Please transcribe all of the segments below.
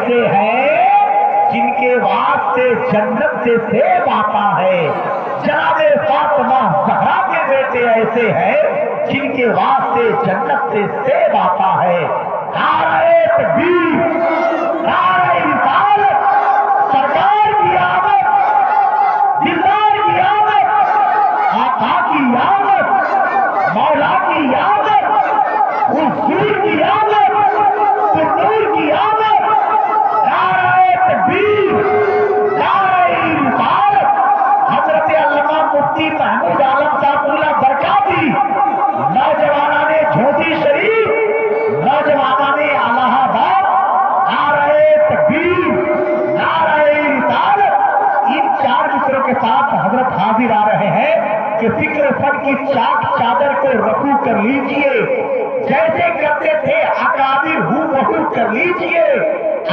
ایسے ہیں جن کے واسطے جنت سے سیب آتا ہے، جناب فاطمہ زہرا کے بیٹے ایسے ہیں جن کے واسطے جنت سے سیب آتا ہے۔ نعرہ تکبیر، نعرہ رسالت، سرکار کی آمد، دلدار کی آمد، آقا کی آمد، مولا کی آمد، حضور کی آمد، حضور کی آمد، نعرہ تکبیر، نعرہ رسالت۔ حضرت علامہ مفتی محمود عالم صاحب اللہ برکاتی، نوجوانان جھوٹی شریف، نوجوانان الہ آباد، نعرہ تکبیر، نعرہ رسالت، ان چار مصروں کے ساتھ حضرت حاضر آ رہے ہیں کہ فکر فن کی چاک چادر کو رفو کر لیجئے، جیسے کرتے تھے اکابر ہو بہو کر لیجئے،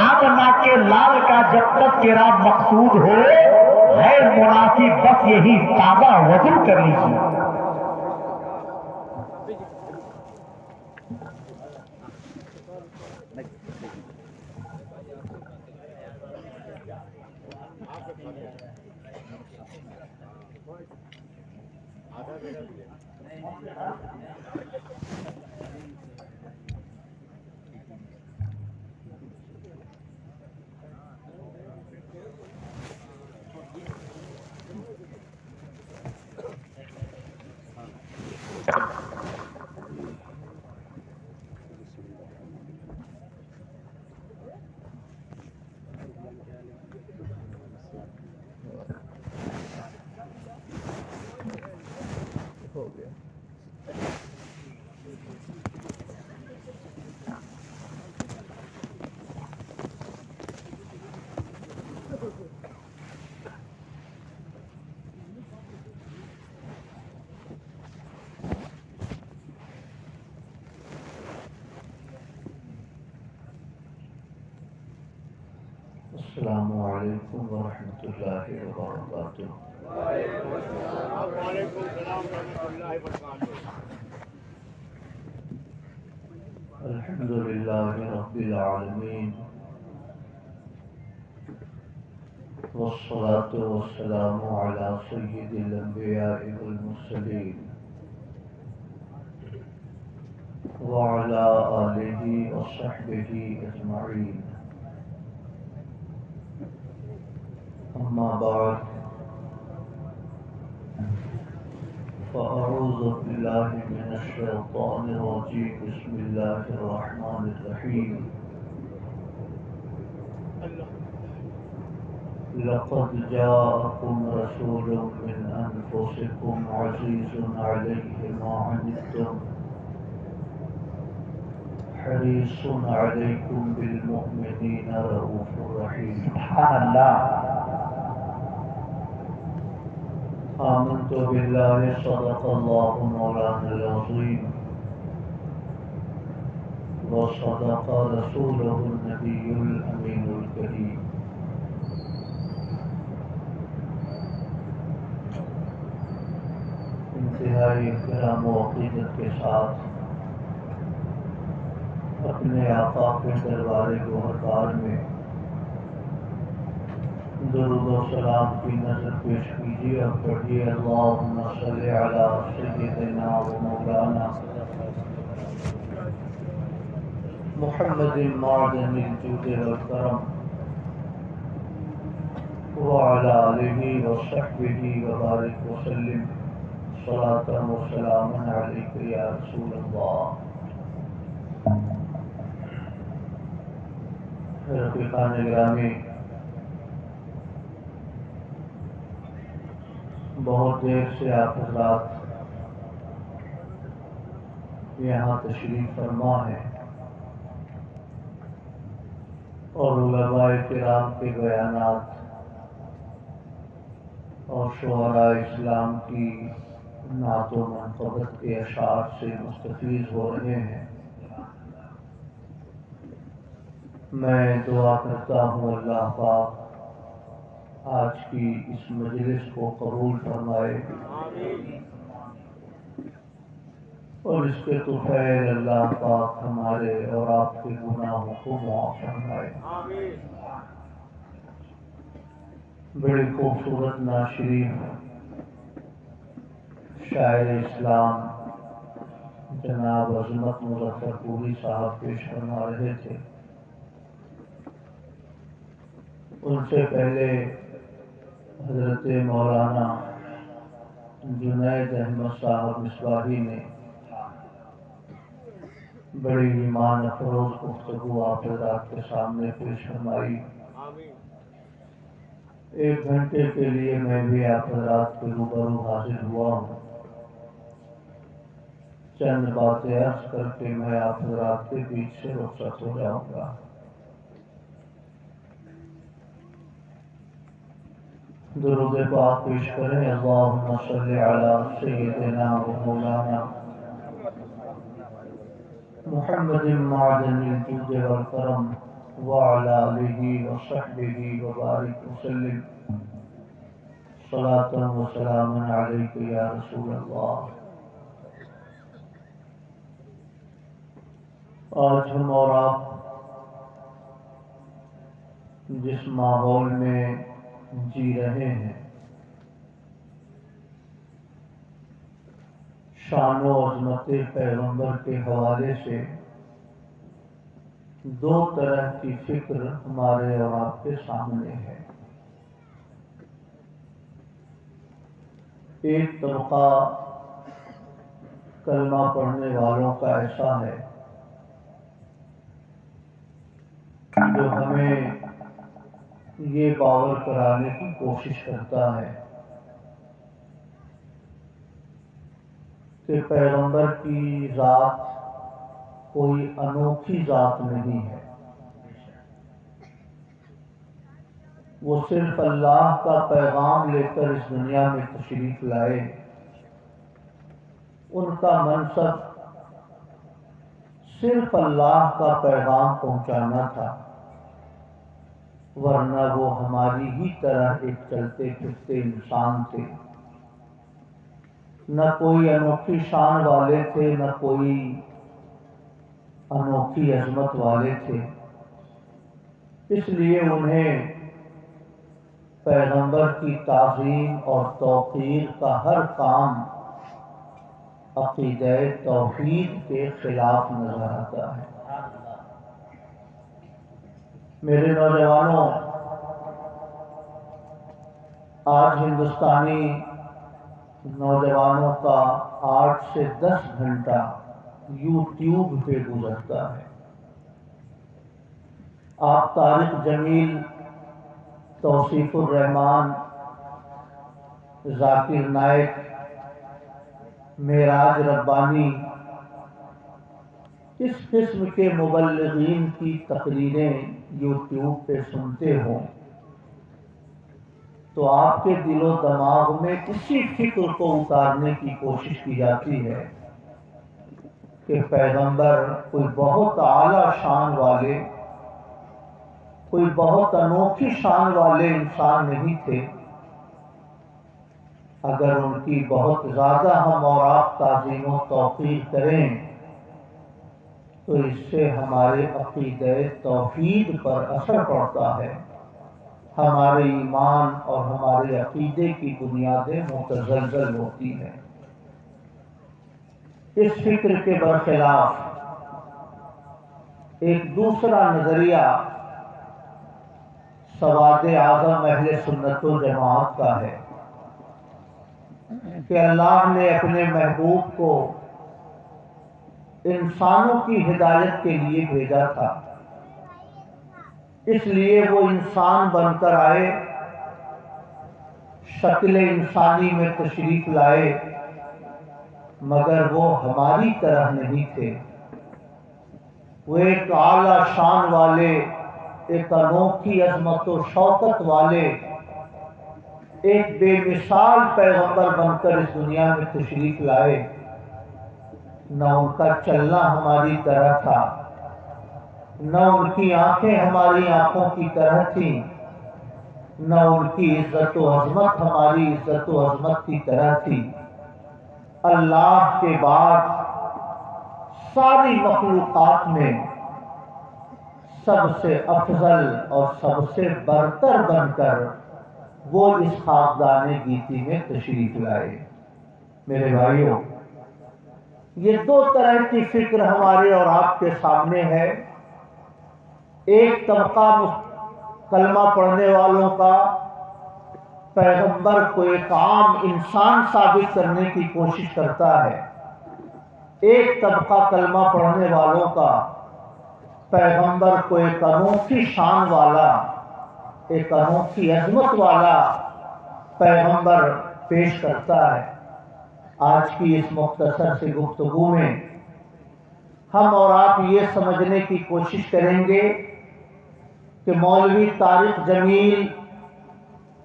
آمنہ کے لال کا جب تک تیرا مقصود ہو ہے مناسب بس یہی تازہ وضو کر لیجئے۔ السلام علیکم ورحمۃ اللہ وبرکاتہ۔ وعلیکم السلام ورحمۃ اللہ وبرکاتہ۔ الحمد للہ رب العالمین، والصلاة والسلام علی سید الانبیاء والمرسلین وعلی آلہ وصحبہ اجمعین، اما بعد فاعوذ باللہ من الشیطان الرجیم، بسم اللہ الرحمن الرحیم۔ لقد جاءكم رسول من انفسكم عزيز عليه ما عنتم حريص عليكم بالمؤمنين رؤوف رحيم۔ سبحان اللہ۔ آمنت بالله صدق الله مولانا العظيم وصدق رسوله النبي الأمين الكريم۔ انتہائی احترام و عقیدت کے ساتھ اپنے آقا کے دربار گوہربار میں درود و سلام کی نظر پیش کیجیے اور پڑھیے، اللہم صلی علی سیدنا و مولانا محمد معدن الجود والکرم وعلی آلہ وصحبہ وبارک وسلم، صلاۃ و سلام علیک یا رسول اللہ۔ رفیقان گرامی، بہت دیر سے آپ حضرات یہاں تشریف فرما ہے اور علماء کرام کے بیانات اور شعراء اسلام کی نعت و منقبت کے اشعار سے مستفیض ہو رہے ہیں۔ میں دعا کرتا ہوں اللہ پاک آج کی اس مجلس کو قبول فرمائے، اور اس کے طفیل اللہ پاک ہمارے اور آپ کے گناہوں کو معاف فرمائے۔ بڑی خوبصورت ناشریف شاعر اسلام جناب عظمت مظفر پوری صاحب پیش فرما رہے تھے۔ ان سے پہلے حضرت مولانا جنید احمد صاحب مصباحی نے بڑی ایمان افروز گفتگو آپ حضرات کے سامنے پیش فرمائی۔ 1 گھنٹے کے لیے میں بھی آپ حضرات کے روبرو حاضر ہوا ہوں۔ چند باتیں عرض کر کے میں آپ حضرات کے بیچ سے رخصت ہو جاؤں گا۔ درود پاک پیش کریں۔ اللہم صلی علی سیدنا و مولانا محمد معدن الجود والکرم وعلی آلہ وصحبہ وبارک وسلم صلاۃ و سلام علیک یا رسول اللہ۔ آج ہم اور آپ جس ماحول میں جی رہے ہیں، شان و عظمت پیغمبر کے حوالے سے 2 طرح کی فکر ہمارے اور آپ کے سامنے ہے۔ ایک طبقہ کلمہ پڑھنے والوں کا ایسا ہے جو ہمیں یہ باور کرانے کی کوشش کرتا ہے کہ پیغمبر کی ذات کوئی انوکھی ذات نہیں ہے، وہ صرف اللہ کا پیغام لے کر اس دنیا میں تشریف لائے۔ ان کا منصب صرف اللہ کا پیغام پہنچانا تھا، ورنہ وہ ہماری ہی طرح ایک چلتے پھرتے انسان تھے۔ نہ کوئی انوکھی شان والے تھے، نہ کوئی انوکھی عظمت والے تھے۔ اس لیے انہیں پیغمبر کی تعظیم اور توقیر کا ہر کام عقیدہ توحید کے خلاف نظر آتا ہے۔ میرے نوجوانوں، آج ہندوستانی نوجوانوں کا 8 سے 10 گھنٹہ یوٹیوب پہ گزرتا ہے۔ آپ طارق جمیل، توصیف الرحمان، ذاکر نائک، معراج ربانی، اس قسم کے مبلغین کی تقریریں یوٹیوب پہ سنتے ہوں تو آپ کے دل و دماغ میں اسی فکر کو اتارنے کی کوشش کی جاتی ہے کہ پیغمبر کوئی بہت اعلیٰ شان والے، کوئی بہت انوکھی شان والے انسان نہیں تھے۔ اگر ان کی بہت زیادہ ہم اور آپ تعظیم و توقیر کریں تو اس سے ہمارے عقیدہ توحید پر اثر پڑتا ہے، ہمارے ایمان اور ہمارے عقیدے کی بنیادیں متزلزل ہوتی ہیں۔ اس فکر کے برخلاف ایک دوسرا نظریہ سواد اعظم اہل سنت و جماعت کا ہے کہ اللہ نے اپنے محبوب کو انسانوں کی ہدایت کے لیے بھیجا تھا، اس لیے وہ انسان بن کر آئے، شکل انسانی میں تشریف لائے، مگر وہ ہماری طرح نہیں تھے۔ وہ ایک اعلیٰ شان والے، ایک انوکھی عظمت و شوکت والے، ایک بے مثال پیغمبر بن کر اس دنیا میں تشریف لائے۔ نہ ان کا چلنا ہماری طرح تھا، نہ ان کی آنکھیں ہماری آنکھوں کی طرح تھیں، نہ ان کی عزت و عظمت ہماری عزت و عظمت کی طرح تھی۔ اللہ کے بعد ساری مخلوقات میں سب سے افضل اور سب سے برتر بن کر وہ اس خاکدان گیتی میں تشریف لائے۔ میرے بھائیوں، یہ دو طرح کی فکر ہمارے اور آپ کے سامنے ہے۔ ایک طبقہ کلمہ پڑھنے والوں کا پیغمبر کو ایک عام انسان ثابت کرنے کی کوشش کرتا ہے، ایک طبقہ کلمہ پڑھنے والوں کا پیغمبر کو ایک انوکھی شان والا، ایک انوکھی عظمت والا پیغمبر پیش کرتا ہے۔ آج کی اس مختصر سی گفتگو میں ہم اور آپ یہ سمجھنے کی کوشش کریں گے کہ مولوی طارق جمیل،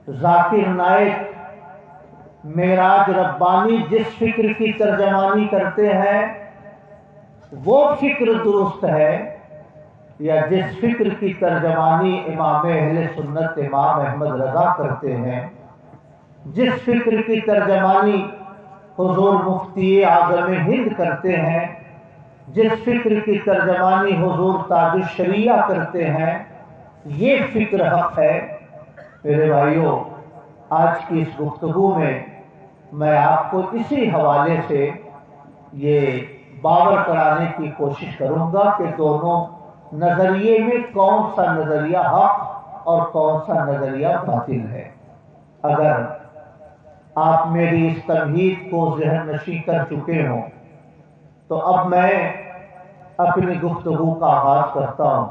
ذاکر نائک، معراج ربانی جس فکر کی ترجمانی کرتے ہیں وہ فکر درست ہے، یا جس فکر کی ترجمانی امام اہل سنت امام احمد رضا کرتے ہیں، جس فکر کی ترجمانی حضور مفتی اعظم ہند کرتے ہیں، جس فکر کی ترجمانی حضور تاج الشریعہ کرتے ہیں، یہ فکر حق ہے۔ میرے بھائیوں، آج کی اس گفتگو میں آپ کو اسی حوالے سے یہ باور کرانے کی کوشش کروں گا کہ دونوں نظریے میں کون سا نظریہ حق اور کون سا نظریہ باطل ہے۔ اگر آپ میری اس تمہید کو ذہن نشین کر چکے ہوں تو اب میں اپنی گفتگو کا آغاز کرتا ہوں۔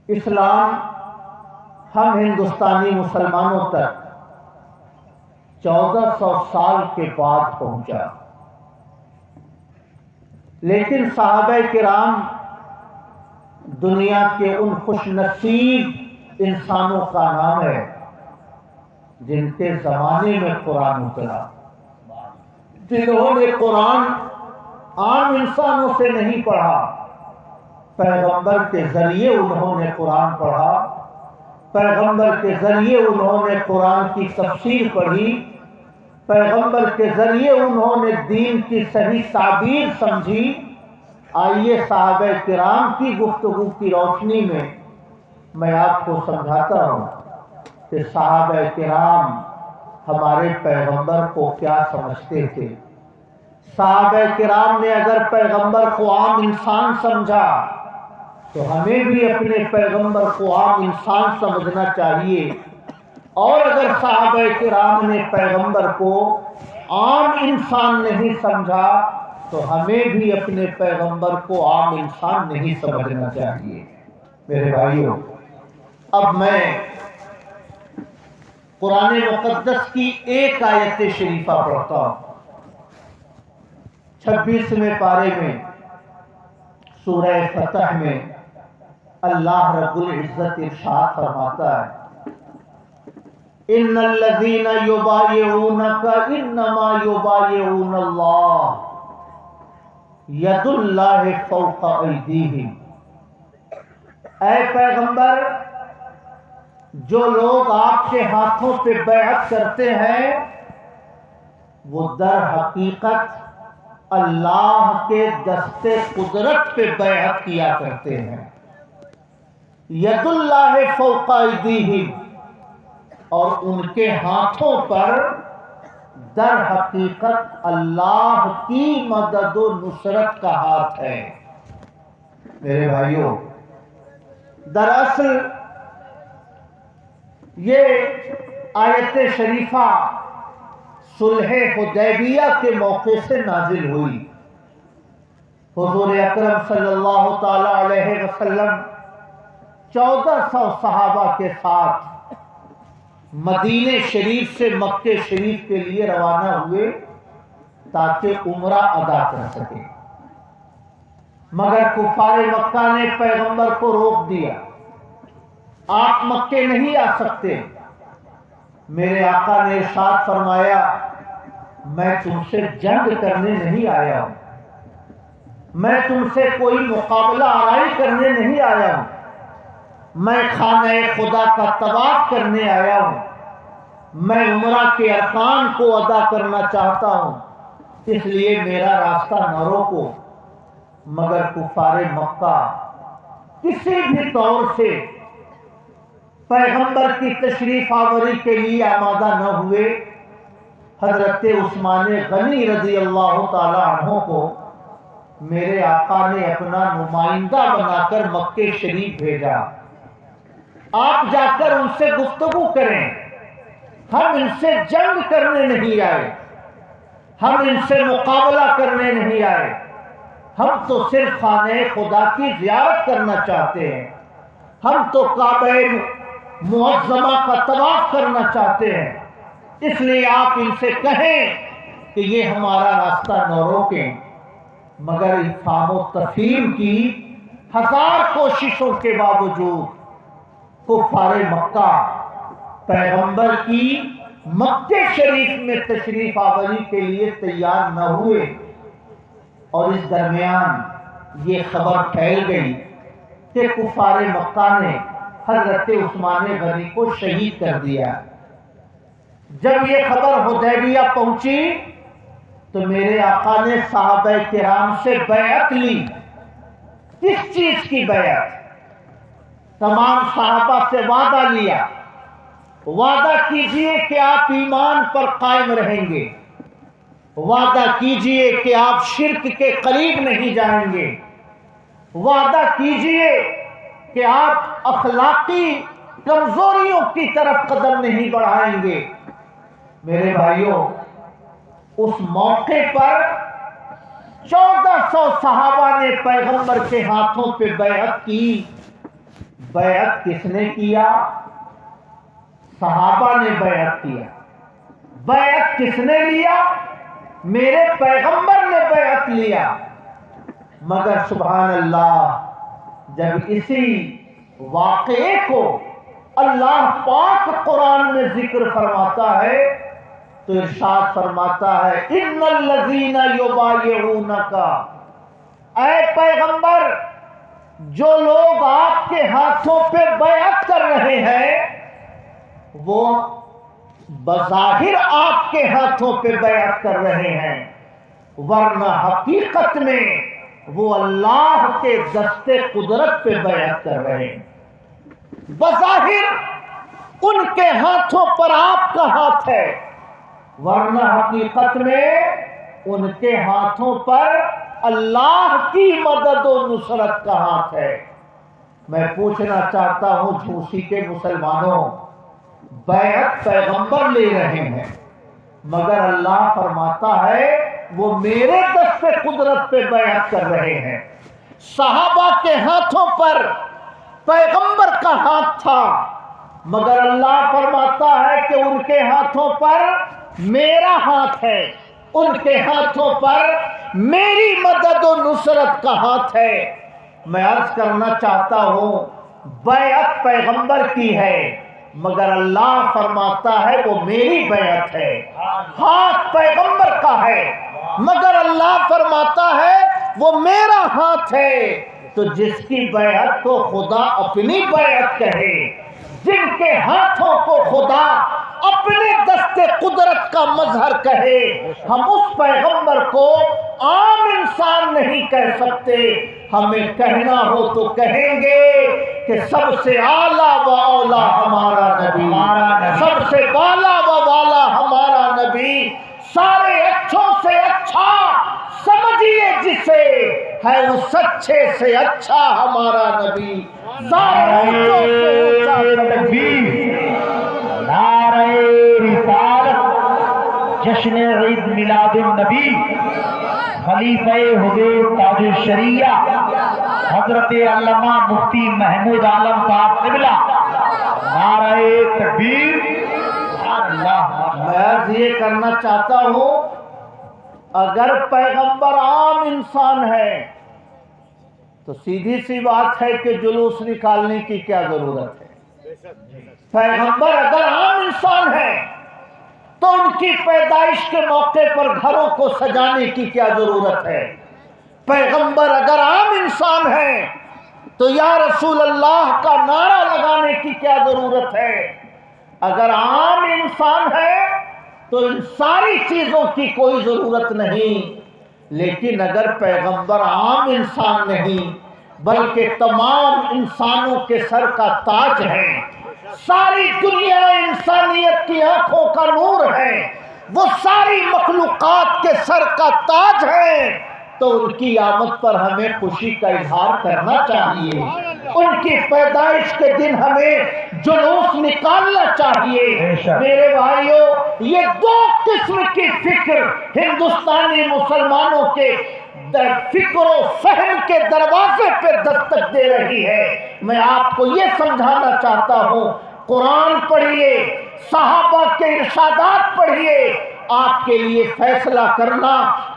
اسلام ہم ہندوستانی مسلمانوں تک 1400 سال کے بعد پہنچا، لیکن صحابہ کرام دنیا کے ان خوش نصیب انسانوں کا نام ہے جن کے زمانے میں قرآن اترا، جنہوں نے قرآن عام انسانوں سے نہیں پڑھا، پیغمبر کے ذریعے انہوں نے قرآن پڑھا، پیغمبر کے ذریعے انہوں نے قرآن کی تفسیر پڑھی، پیغمبر کے ذریعے انہوں نے دین کی صحیح تعبیر سمجھی۔ آئیے صحابہ کرام کی گفتگو کی روشنی میں آپ کو سمجھاتا ہوں کہ صحابہ کرام ہمارے پیغمبر کو کیا سمجھتے تھے۔ صحابہ کرام نے اگر پیغمبر کو عام انسان سمجھا تو ہمیں بھی اپنے پیغمبر کو عام انسان سمجھنا چاہیے، اور اگر صحابہ کرام نے پیغمبر کو عام انسان نہیں سمجھا تو ہمیں بھی اپنے پیغمبر کو عام انسان نہیں سمجھنا چاہیے۔ میرے بھائیوں، اب میں قرآن مقدس کی ایک آیت شریفہ پڑھتا ہوں۔ 26ویں پارے میں سورہ فتح میں اللہ رب العزت ارشاد فرماتا ہے، ان الذین یبایعونک انما یبایعون اللہ ید اللہ فوق ایدیہم۔ اے پیغمبر، جو لوگ آپ کے ہاتھوں پہ بیعت کرتے ہیں وہ در حقیقت اللہ کے دستے قدرت پہ بیعت کیا کرتے ہیں۔ ید اللہ فوق ایدیہم، اور ان کے ہاتھوں پر در حقیقت اللہ کی مدد و نصرت کا ہاتھ ہے۔ میرے بھائیوں، دراصل یہ آیت شریفہ صلح حدیبیہ کے موقع سے نازل ہوئی۔ حضور اکرم صلی اللہ تعالی علیہ وسلم 1400 صحابہ کے ساتھ مدینہ شریف سے مکہ شریف کے لیے روانہ ہوئے تاکہ عمرہ ادا کر سکیں، مگر کفار مکہ نے پیغمبر کو روک دیا، آپ مکے نہیں آ سکتے۔ میرے آقا نے ارشاد فرمایا، میں تم سے جنگ کرنے نہیں آیا ہوں، میں تم سے کوئی مقابلہ آرائی کرنے نہیں آیا ہوں، میں خانہ خدا کا طواف کرنے آیا ہوں، میں عمرہ کے ارکان کو ادا کرنا چاہتا ہوں، اس لیے میرا راستہ نہ روکو، مگر کفار مکہ کسی بھی طور سے پیغمبر کی تشریف آوری کے لیے آمادہ نہ ہوئے۔ حضرت عثمان غنی رضی اللہ تعالی عنہ کو میرے آقا نے اپنا نمائندہ بنا کر مکہ شریف بھیجا، آپ جا کر ان سے گفتگو کریں، ہم ان سے جنگ کرنے نہیں آئے، ہم ان سے مقابلہ کرنے نہیں آئے، ہم تو صرف خانہ خدا کی زیارت کرنا چاہتے ہیں، ہم تو کعبہ معظمہ کا طواف کرنا چاہتے ہیں، اس لیے آپ ان سے کہیں کہ یہ ہمارا راستہ نہ روکیں۔ مگر افہام و تفہیم کی 1000 کوششوں کے باوجود کفار مکہ پیغمبر کی مکہ شریف میں تشریف آوری کے لیے تیار نہ ہوئے، اور اس درمیان یہ خبر پھیل گئی کہ کفار مکہ نے حضرت عثمان غنی کو شہید کر دیا۔ جب یہ خبر حدیبیہ پہنچی تو میرے آقا نے صحابہ کرام سے بیعت لی۔ کس چیز کی بیعت؟ تمام صحابہ سے وعدہ لیا، وعدہ کیجئے کہ آپ ایمان پر قائم رہیں گے، وعدہ کیجئے کہ آپ شرک کے قریب نہیں جائیں گے، وعدہ کیجئے کہ آپ اخلاقی کمزوریوں کی طرف قدم نہیں بڑھائیں گے۔ میرے بھائیوں، اس موقع پر 1400 صحابہ نے پیغمبر کے ہاتھوں پہ بیعت کی۔ بیعت کس نے کیا؟ صحابہ نے بیعت کیا۔ بیعت کس نے لیا؟ میرے پیغمبر نے بیعت لیا۔ مگر سبحان اللہ، جب اسی واقعے کو اللہ پاک قرآن میں ذکر فرماتا ہے تو ارشاد فرماتا ہے ان الذین یبایعونک، اے پیغمبر جو لوگ آپ کے ہاتھوں پہ بیعت کر رہے ہیں وہ بظاہر آپ کے ہاتھوں پہ بیعت کر رہے ہیں، ورنہ حقیقت میں وہ اللہ کے دست قدرت پہ بیعت کر رہے ہیں۔ بظاہر ان کے ہاتھوں پر آپ کا ہاتھ ہے، ورنہ حقیقت میں ان کے ہاتھوں پر اللہ کی مدد و نصرت کا ہاتھ ہے۔ میں پوچھنا چاہتا ہوں جھوسی کے مسلمانوں، بیعت پیغمبر لے رہے ہیں، مگر اللہ فرماتا ہے وہ میرے دست قدرت پہ بیعت کر رہے ہیں۔ صحابہ کے ہاتھوں پر پیغمبر کا ہاتھ تھا، مگر اللہ فرماتا ہے کہ ان کے ہاتھوں پر میرا ہاتھ ہے، ان کے ہاتھوں پر میری مدد و نصرت کا ہاتھ ہے۔ میں عرض کرنا چاہتا ہوں بیعت پیغمبر کی ہے، مگر اللہ فرماتا ہے وہ میری بیعت ہے۔ ہاتھ پیغمبر کا ہے، مگر اللہ فرماتا ہے وہ میرا ہاتھ ہے۔ تو جس کی بیعت کو خدا اپنی بیعت کہے، جن کے ہاتھوں کو خدا اپنے دست قدرت کا مظہر کہے، ہم اس پیغمبر کو عام انسان نہیں کہہ سکتے۔ ہمیں کہنا ہو تو کہیں گے کہ سب سے اعلیٰ و اولیٰ ہمارا نبی، سب سے بالا و والا ہمارا نبی، سارے اچھوں سے اچھا سمجھیے جسے، ہے اس اچھے سے اچھا ہمارا نبی، سارے اچھوں سے اچھا تکبیر، نعرہ رسالت، جشن عید میلاد النبی، خلیفہ حضور تاج الشریعہ حضرت علامہ مفتی محمود عالم صاحب قبلہ، نعرہ تکبیر، اللہ۔ میں عرض یہ کرنا چاہتا ہوں اگر پیغمبر عام انسان ہے تو سیدھی سی بات ہے کہ جلوس نکالنے کی کیا ضرورت ہے؟ پیغمبر اگر عام انسان ہے تو ان کی پیدائش کے موقع پر گھروں کو سجانے کی کیا ضرورت ہے؟ پیغمبر اگر عام انسان ہے تو یا رسول اللہ کا نعرہ لگانے کی کیا ضرورت ہے؟ اگر عام انسان ہے تو ان ساری چیزوں کی کوئی ضرورت نہیں. لیکن اگر پیغمبر عام انسان نہیں بلکہ تمام انسانوں کے سر کا تاج ہے، ساری دنیا انسانیت کی آنکھوں کا نور ہے، وہ ساری مخلوقات کے سر کا تاج ہے، تو ان کی آمد پر ہمیں خوشی کا اظہار کرنا چاہیے. ان کی پیدائش کے دن ہمیں جلوس نکالنا چاہیے. میرے بھائیوں، یہ دو قسم کی فکر ہندوستانی مسلمانوں کے فکر و فہم کے دروازے پہ دستک دے رہی ہے. میں آپ کو یہ سمجھانا چاہتا ہوں، قرآن پڑھیے، صحابہ کے ارشادات پڑھیے، آپ کے لیے فیصلہ کرنا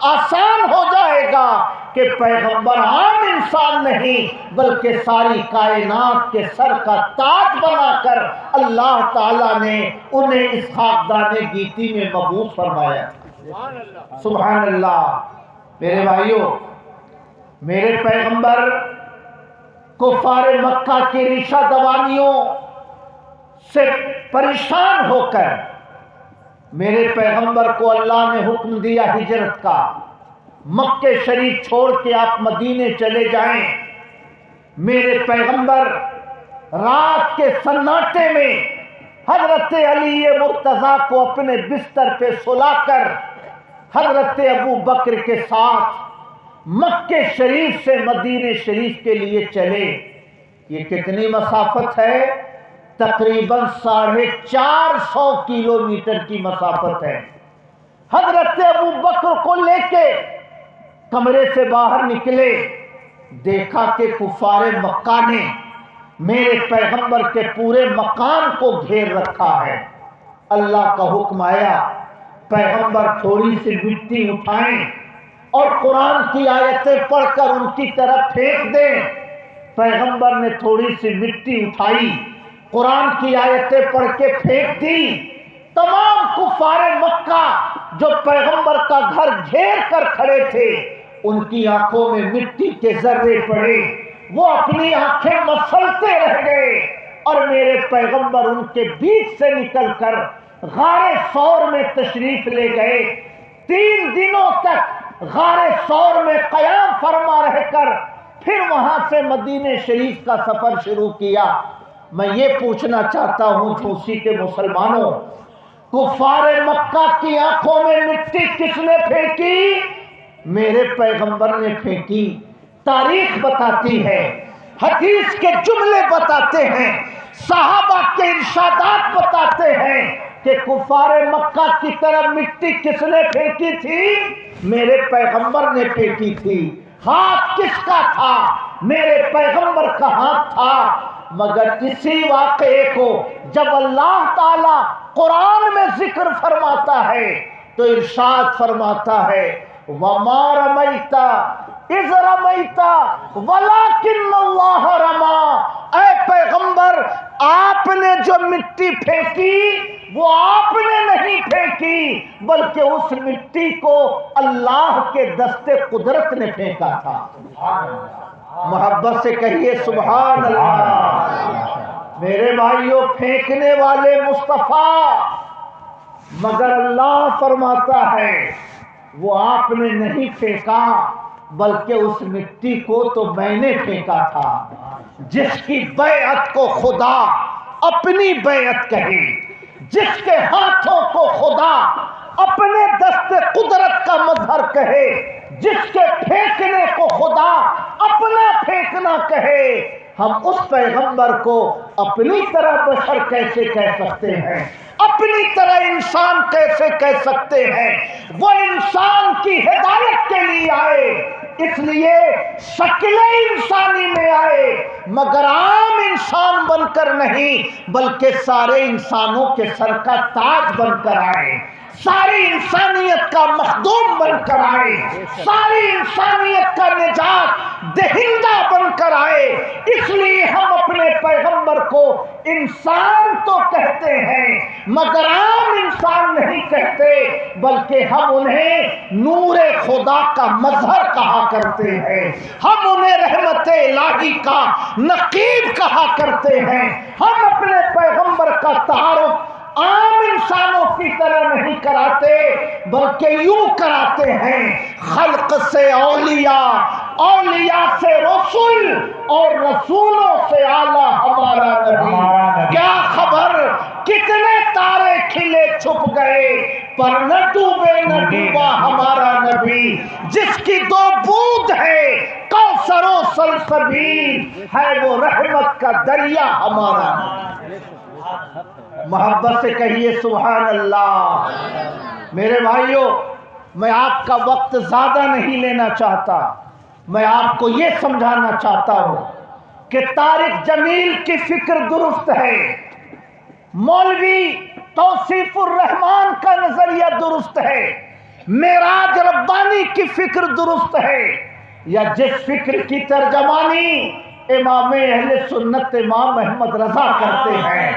آسان ہو جائے گا کہ پیغمبر عام انسان نہیں بلکہ ساری کائنات کے سر کا تاج بنا کر اللہ تعالیٰ نے انہیں اس خاکدان گیتی میں مبعوث فرمایا. سبحان اللہ. میرے بھائیوں، میرے پیغمبر کفار مکہ کی ریشہ دوانیوں سے پریشان ہو کر میرے پیغمبر کو اللہ نے حکم دیا ہجرت کا. مکہ شریف چھوڑ کے آپ مدینے چلے جائیں. میرے پیغمبر رات کے سناٹے میں حضرت علی مرتضیٰ کو اپنے بستر پہ سلا کر حضرت ابو بکر کے ساتھ مکہ شریف سے مدینے شریف کے لیے چلے. یہ کتنی مسافت ہے؟ تقریباً 450 کلومیٹر کی مسافت ہے. حضرت ابو بکر کو لے کے کمرے سے باہر نکلے، دیکھا کہ کفار مکہ نے میرے پیغمبر کے پورے مکان کو گھیر رکھا ہے. اللہ کا حکم آیا، پیغمبر تھوڑی سی مٹی اٹھائیں اور قرآن کی آیتیں پڑھ کر ان کی طرف پھینک دیں. پیغمبر نے تھوڑی سی مٹی اٹھائی، قرآن کی آیتیں پڑھ کے پھینک دی. تمام کفار مکہ جو پیغمبر کا گھر گھیر کر کھڑے تھے، ان کی آنکھوں میں مٹی کے ذرے پڑے، وہ اپنی آنکھیں مسلتے رہ گئے، اور میرے پیغمبر ان کے بیچ سے نکل کر غار ثور میں تشریف لے گئے. 3 دنوں تک غار ثور میں قیام فرما رہ کر پھر وہاں سے مدینے شریف کا سفر شروع کیا. میں یہ پوچھنا چاہتا ہوں جھوسی کے مسلمانوں، کفار مکہ کی آنکھوں میں مٹی کس نے پھینکی؟ میرے پیغمبر نے پھینکی. تاریخ بتاتی ہے، حدیث کے جملے بتاتے ہیں، صحابہ کے ارشادات بتاتے ہیں کہ کفار مکہ کی طرف مٹی کس نے پھینکی تھی؟ میرے پیغمبر نے پھینکی تھی. ہاتھ کس کا تھا؟ میرے پیغمبر کا ہاتھ تھا. مگر اسی واقعے کو جب اللہ تعالی قرآن میں ذکر فرماتا ہے تو ارشاد فرماتا ہے وَمَا رَمَيْتَ إِذْ رَمَيْتَ وَلَكِنَّ اللَّهَ رَمَى. اے پیغمبر، آپ نے جو مٹی پھینکی وہ آپ نے نہیں پھینکی بلکہ اس مٹی کو اللہ کے دستے قدرت نے پھینکا تھا. محبت سے کہیے سبحان اللہ. میرے بھائیوں، پھینکنے والے مصطفیٰ، مگر اللہ فرماتا ہے وہ آپ نے نہیں پھینکا بلکہ اس مٹی کو تو میں نے پھینکا تھا. جس کی بیعت کو خدا اپنی بیعت کہے، جس کے ہاتھوں کو خدا اپنے دست قدرت کا مظہر کہے، جس کے پھینکنے کو خدا اپنا پھینکنا کہے، ہم اس پیغمبر کو اپنی طرح بشر کیسے کہہ سکتے ہیں؟ اپنی طرح انسان کیسے کہہ سکتے ہیں؟ وہ انسان کی ہدایت کے لیے آئے، اس لیے شکل انسانی میں آئے، مگر عام انسان بن کر نہیں بلکہ سارے انسانوں کے سر کا تاج بن کر آئے، ساری انسانیت کا مخدوم بن کر آئے، ساری انسانیت کا نجات دہندہ بن کر آئے. اس لیے ہم اپنے پیغمبر کو انسان تو کہتے ہیں مگر عام انسان نہیں کہتے بلکہ ہم انہیں نور خدا کا مظہر کہا کرتے ہیں، ہم انہیں رحمت الہی کا نقیب کہا کرتے ہیں. ہم اپنے پیغمبر کا تعارف عام انسانوں کی طرح نہیں کراتے بلکہ یوں کراتے ہیں، خلق سے اولیاء، اولیاء سے رسول اور رسولوں سے اعلیٰ ہمارا نبی۔ کیا خبر کتنے تارے کھلے چھپ گئے پر نہ ڈوبے نہ ڈوبا ہمارا نبی، جس کی 2 بوند ہے کوثر و سلسبیل، ہے وہ رحمت کا دریا ہمارا نبی۔ محبت سے کہیے سبحان اللہ۔ میرے بھائیوں، میں آپ کا وقت زیادہ نہیں لینا چاہتا، میں آپ کو یہ سمجھانا چاہتا ہوں کہ طارق جمیل کی فکر درست ہے، مولوی توصیف الرحمان کا نظریہ درست ہے، معراج ربانی کی فکر درست ہے، یا جس فکر کی ترجمانی امام اہل سنت امام احمد رضا کرتے ہیں،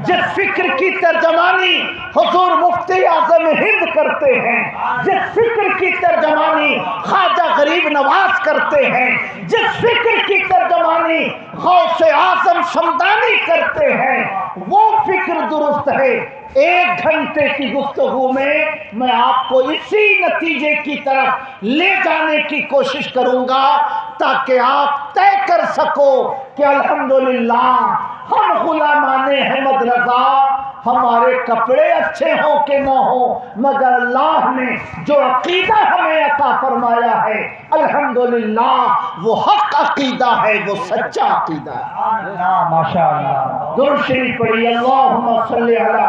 جس فکر کی ترجمانی حضور مفتی اعظم ہند کرتے ہیں، جس فکر کی ترجمانی خواجہ غریب نواز کرتے ہیں، جس فکر کی ترجمانی غوث اعظم شمدانی کرتے ہیں، وہ فکر درست ہے۔ 1 گھنٹے کی گفتگو میں آپ کو اسی نتیجے کی طرف لے جانے کی کوشش کروں گا تاکہ آپ طے کر سکو کہ الحمدللہ ہم غلامان احمد رضا، ہمارے کپڑے اچھے ہوں کہ نہ ہوں، مگر اللہ نے جو عقیدہ ہمیں عطا فرمایا ہے الحمدللہ وہ حق عقیدہ ہے، وہ سچا عقیدہ ہے۔ ماشاء اللہ۔ درود شریف پڑھیے، اللہم صلی علی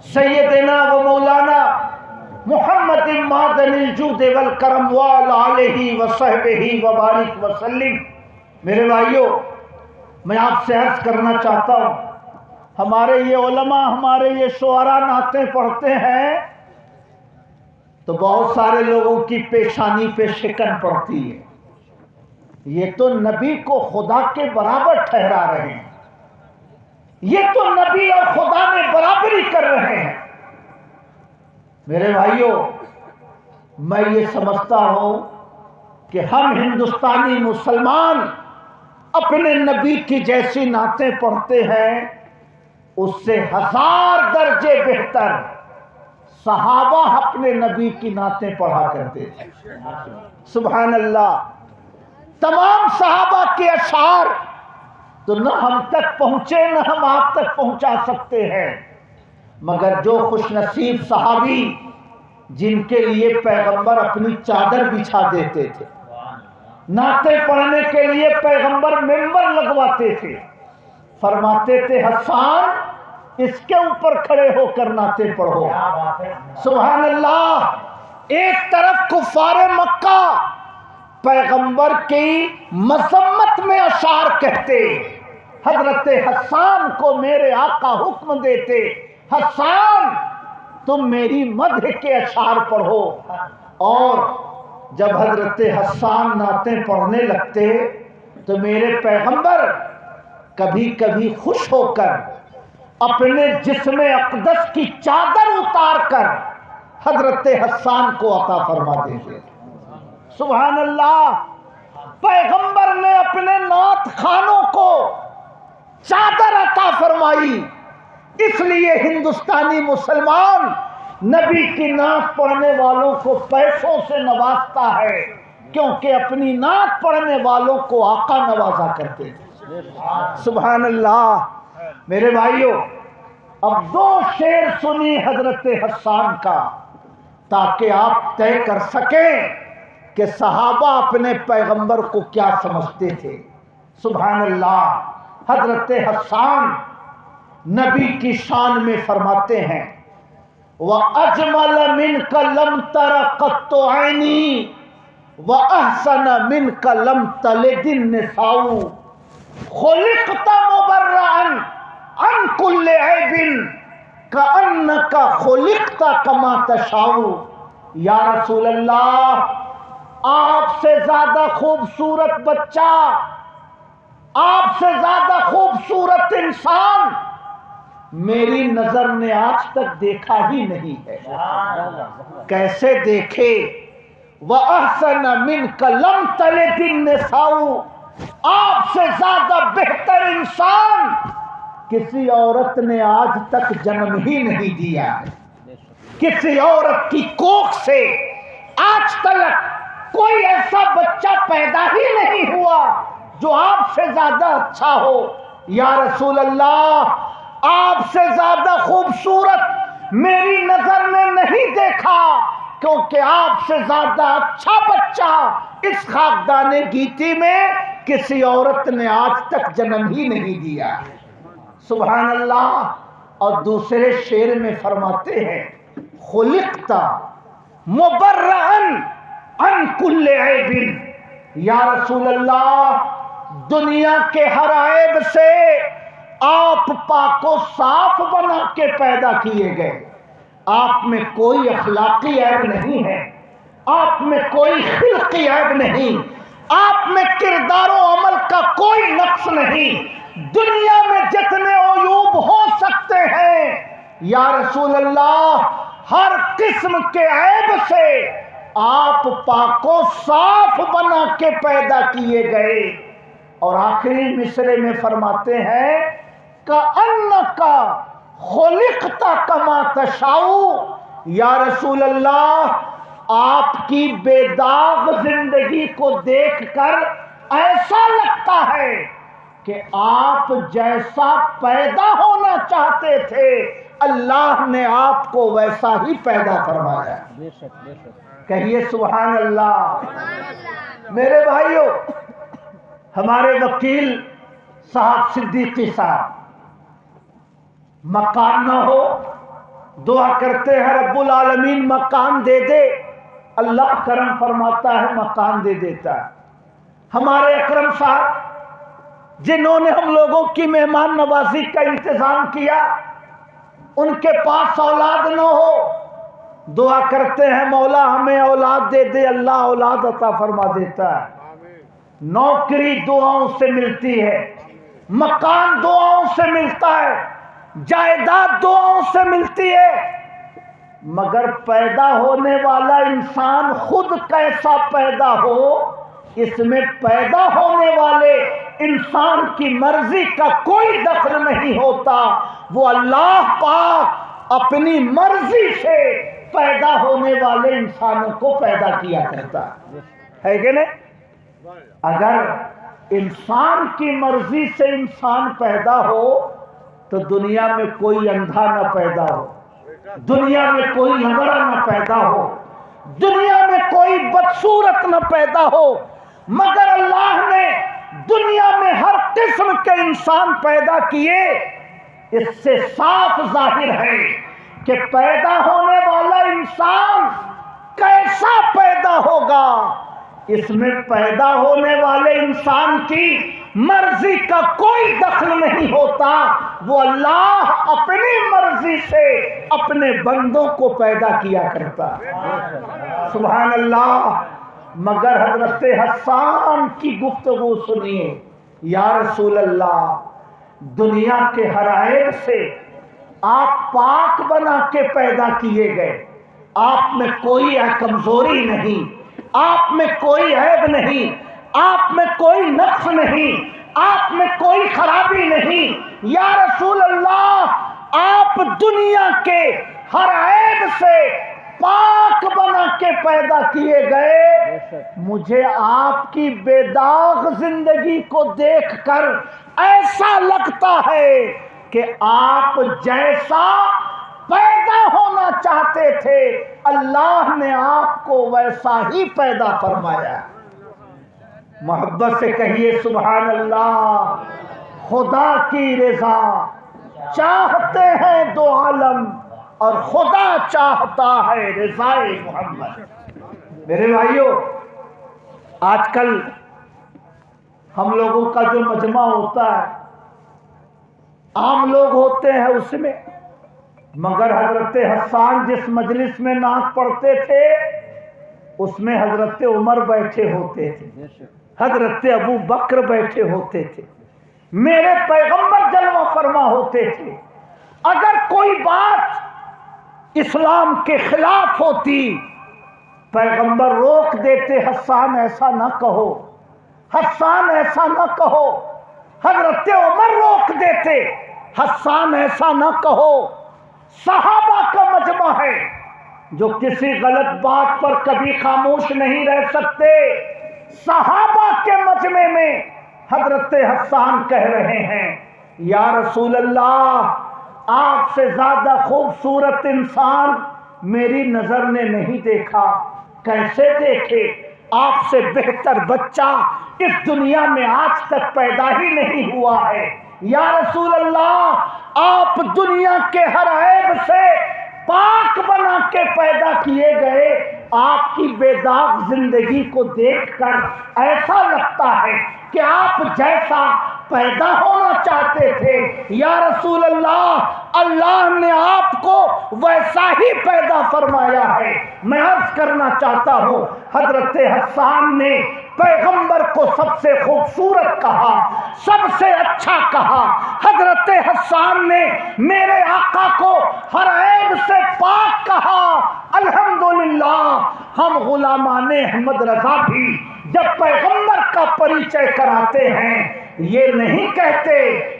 سیدنا و مولانا محمد معدن الجود والکرم وعلی آلہ وصحبہ وبارک وسلم۔ میرے بھائیوں، میں آپ سے عرض کرنا چاہتا ہوں، ہمارے یہ علماء، ہمارے یہ شعراء نعتیں پڑھتے ہیں تو بہت سارے لوگوں کی پیشانی پہ شکن پڑتی ہے، یہ تو نبی کو خدا کے برابر ٹھہرا رہے ہیں، یہ تو نبی اور خدا میں برابری کر رہے ہیں۔ میرے بھائیوں، میں یہ سمجھتا ہوں کہ ہم ہندوستانی مسلمان اپنے نبی کی جیسی نعتیں پڑھتے ہیں، اس سے 1000 درجے بہتر صحابہ اپنے نبی کی نعتیں پڑھا کرتے تھے۔ سبحان اللہ۔ تمام صحابہ کے اشعار تو نہ ہم تک پہنچے نہ ہم آپ تک پہنچا سکتے ہیں، مگر جو خوش نصیب صحابی جن کے لیے پیغمبر اپنی چادر بچھا دیتے تھے، نعتیں پڑھنے کے لیے پیغمبر منبر لگواتے تھے، فرماتے تھے حسان اس کے اوپر کھڑے ہو کر نعتیں پڑھو۔ سبحان اللہ۔ ایک طرف کفار مکہ پیغمبر کی مذمت میں اشعار کہتے، حضرت حسان کو میرے آقا حکم دیتے، حسان تم میری مدح کے اشعار پڑھو، اور جب حضرت حسان نعتیں پڑھنے لگتے تو میرے پیغمبر کبھی کبھی خوش ہو کر اپنے جسم اقدس کی چادر اتار کر حضرت حسان کو عطا فرما دیتے۔ سبحان اللہ۔ پیغمبر نے اپنے نعت خانوں کو چادر عطا فرمائی، اس لیے ہندوستانی مسلمان نبی کی نعت پڑھنے والوں کو پیسوں سے نوازتا ہے، کیونکہ اپنی نعت پڑھنے والوں کو آقا نوازا کرتے تھے۔ سبحان اللہ۔ میرے بھائیوں، اب 2 شعر سنی حضرت حسان کا تاکہ آپ طے کر سکیں کہ صحابہ اپنے پیغمبر کو کیا سمجھتے تھے۔ سبحان اللہ۔ حضرت حسان نبی کی شان میں فرماتے ہیں وَأَجْمَلَ مِنْكَ لَمْ تَرَ قَطُّ عَيْنِي وَأَحْسَنَ مِنْكَ لَمْ تَلِدِ النِّسَاءُ خُلِقْتَ مُبَرَّأً عَنْ كُلِّ عَيْبٍ كَأَنَّكَ خُلِقْتَ كَمَا تَشَاءُ۔ یا رسول اللہ، آپ سے زیادہ خوبصورت بچہ، آپ سے زیادہ خوبصورت انسان میری نظر نے آج تک دیکھا ہی نہیں ہے۔ کیسے دیکھے؟ وَأَحْسَنَ مِنْكَ لَمْ تَلِدِ النِّسَاءُ، آپ سے زیادہ بہتر انسان کسی عورت نے آج تک جنم ہی نہیں دیا ہے. کسی عورت کی کوکھ سے آج تک کوئی ایسا بچہ پیدا ہی نہیں ہوا جو آپ سے زیادہ اچھا ہو. یا رسول اللہ، آپ سے زیادہ خوبصورت میری نظر نے نہیں دیکھا، کیونکہ آپ سے زیادہ اچھا بچہ اس خاکدان گیتی میں کسی عورت نے آج تک جنم ہی نہیں دیا. سبحان اللہ. اور دوسرے شعر میں فرماتے ہیں خلقت مبرئا عن کل عیب. یا رسول اللہ، دنیا کے ہر عیب سے آپ پاک و صاف بنا کے پیدا کیے گئے. آپ میں کوئی اخلاقی عیب نہیں ہے، آپ میں کوئی خلقی عیب نہیں، آپ میں کردار و عمل کا کوئی نقص نہیں. دنیا میں جتنے عیوب ہو سکتے ہیں یا رسول اللہ، ہر قسم کے عیب سے آپ پاک و صاف بنا کے پیدا کیے گئے. اور آخری مصرے میں فرماتے ہیں کأنک خلقت کما تشاء. یا رسول اللہ، آپ کی بے داغ زندگی کو دیکھ کر ایسا لگتا ہے کہ آپ جیسا پیدا ہونا چاہتے تھے اللہ نے آپ کو ویسا ہی پیدا فرمایا. کہیے سبحان اللہ. میرے بھائیوں، ہمارے وکیل صاحب صدیقی صاحب، مکان نہ ہو دعا کرتے ہیں رب العالمین مکان دے دے. اللہ کرم فرماتا ہے، مکان دے دیتا ہے. ہمارے اکرم صاحب جنہوں نے ہم لوگوں کی مہمان نوازی کا انتظام کیا، ان کے پاس اولاد نہ ہو، دعا کرتے ہیں مولا ہمیں اولاد دے دے. اللہ اولاد عطا فرما دیتا ہے. نوکری دعاؤں سے ملتی ہے، مکان دعاؤں سے ملتا ہے، جائیداد دعاؤں سے ملتی ہے. مگر پیدا ہونے والا انسان خود کیسا پیدا ہو، اس میں پیدا ہونے والے انسان کی مرضی کا کوئی دخل نہیں ہوتا. وہ اللہ پاک اپنی مرضی سے پیدا ہونے والے انسانوں کو پیدا کیا کرتا ہے کہ نہیں؟ اگر انسان کی مرضی سے انسان پیدا ہو تو دنیا میں کوئی اندھا نہ پیدا ہو، دنیا میں کوئی لنگڑا نہ پیدا ہو، دنیا میں کوئی بدصورت نہ پیدا ہو. مگر اللہ نے دنیا میں ہر قسم کے انسان پیدا کیے. اس سے صاف ظاہر ہے کہ پیدا ہونے والا انسان کیسا پیدا ہوگا. اس میں پیدا ہونے والے انسان کی مرضی کا کوئی دخل نہیں ہوتا. وہ اللہ اپنی مرضی سے اپنے بندوں کو پیدا کیا کرتا. سبحان اللہ. مگر حضرت حسان کی گفتگو سنیے. یا رسول اللہ، دنیا کے ہر عیب سے آپ پاک بنا کے پیدا کیے گئے. آپ میں کوئی کمزوری نہیں، آپ میں کوئی عیب نہیں، آپ میں کوئی نقص نہیں، آپ میں کوئی خرابی نہیں. یا رسول اللہ، آپ دنیا کے ہر عیب سے پاک بنا کے پیدا کیے گئے. مجھے آپ کی بے داغ زندگی کو دیکھ کر ایسا لگتا ہے کہ آپ جیسا پیدا ہونا چاہتے تھے اللہ نے آپ کو ویسا ہی پیدا فرمایا. محبت سے کہیے سبحان اللہ. خدا کی رضا چاہتے ہیں دو عالم اور خدا چاہتا ہے رضائے محمد. میرے بھائیوں، آج کل ہم لوگوں کا جو مجمع ہوتا ہے، عام لوگ ہوتے ہیں اس میں، مگر حضرت حسان جس مجلس میں نعت پڑھتے تھے اس میں حضرت عمر بیٹھے ہوتے تھے، حضرت ابو بکر بیٹھے ہوتے تھے، میرے پیغمبر جلوہ فرما ہوتے تھے. اگر کوئی بات اسلام کے خلاف ہوتی پیغمبر روک دیتے، حسان ایسا نہ کہو، حسان ایسا نہ کہو. حضرت عمر روک دیتے، حسان ایسا نہ کہو، صحابہ کا مجمع ہے جو کسی غلط بات پر کبھی خاموش نہیں رہ سکتے۔ صحابہ کے مجمع میں حضرت حسان کہہ رہے ہیں یا رسول اللہ، آپ سے زیادہ خوبصورت انسان میری نظر نے نہیں دیکھا۔ کیسے دیکھے؟ آپ سے بہتر بچہ اس دنیا میں آج تک پیدا ہی نہیں ہوا ہے۔ یا رسول اللہ، آپ دنیا کے ہر عیب سے پاک بنا کے پیدا کیے گئے، آپ کی بے داغ زندگی کو دیکھ کر ایسا لگتا ہے کہ آپ جیسا پیدا ہونا چاہتے تھے۔ یا رسول اللہ، اللہ نے آپ کو ویسا ہی پیدا فرمایا ہے۔ میں عرض کرنا چاہتا ہوں، حضرت حسان نے پیغمبر کو سب سے خوبصورت کہا، سب سے اچھا کہا۔ حضرت حسان نے میرے آقا کو ہر عیب سے پاک کہا۔ الحمدللہ، ہم غلامان احمد رضا بھی جب پیغمبر کا پریچے کراتے ہیں یہ نہیں کہتے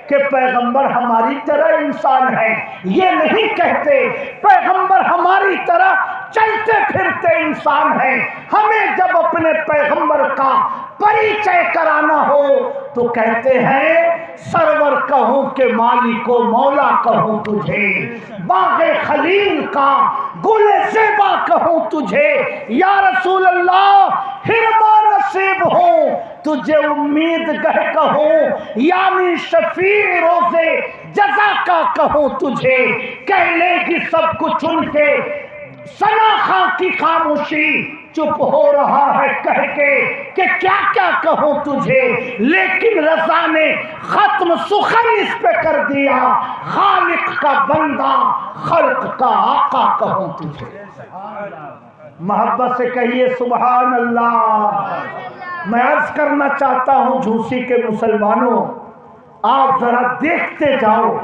کہ پیغمبر ہماری طرح انسان ہے، یہ نہیں کہتے پیغمبر ہماری طرح چلتے پھرتے انسان ہیں۔ ہمیں جب اپنے پیغمبر کا پریچے کرانا ہو تو کہتے ہیں سرور کہوں کہ مالک و مولا کہوں تجھے، باغ خلیل کا گل زیبا کہوں تجھے۔ یا رسول اللہ، ہرما نصیب ہوں تجھے امید گہ کہوں، یعنی شفیع روزے جزا کا کہوں تجھے۔ کہہ لے گی سب کچھ ان کے ثنا خاں کی خاموشی چپ ہو رہا ہے کہہ کے کہ کیا کیا کہوں تجھے، لیکن رضا نے ختم سخن اس پہ کر دیا، خالق کا بندہ خلق کا آقا کہوں تجھے۔ محبت سے کہیے سبحان اللہ۔ میں عرض کرنا چاہتا ہوں جھوسی کے مسلمانوں، آپ ذرا دیکھتے جاؤ،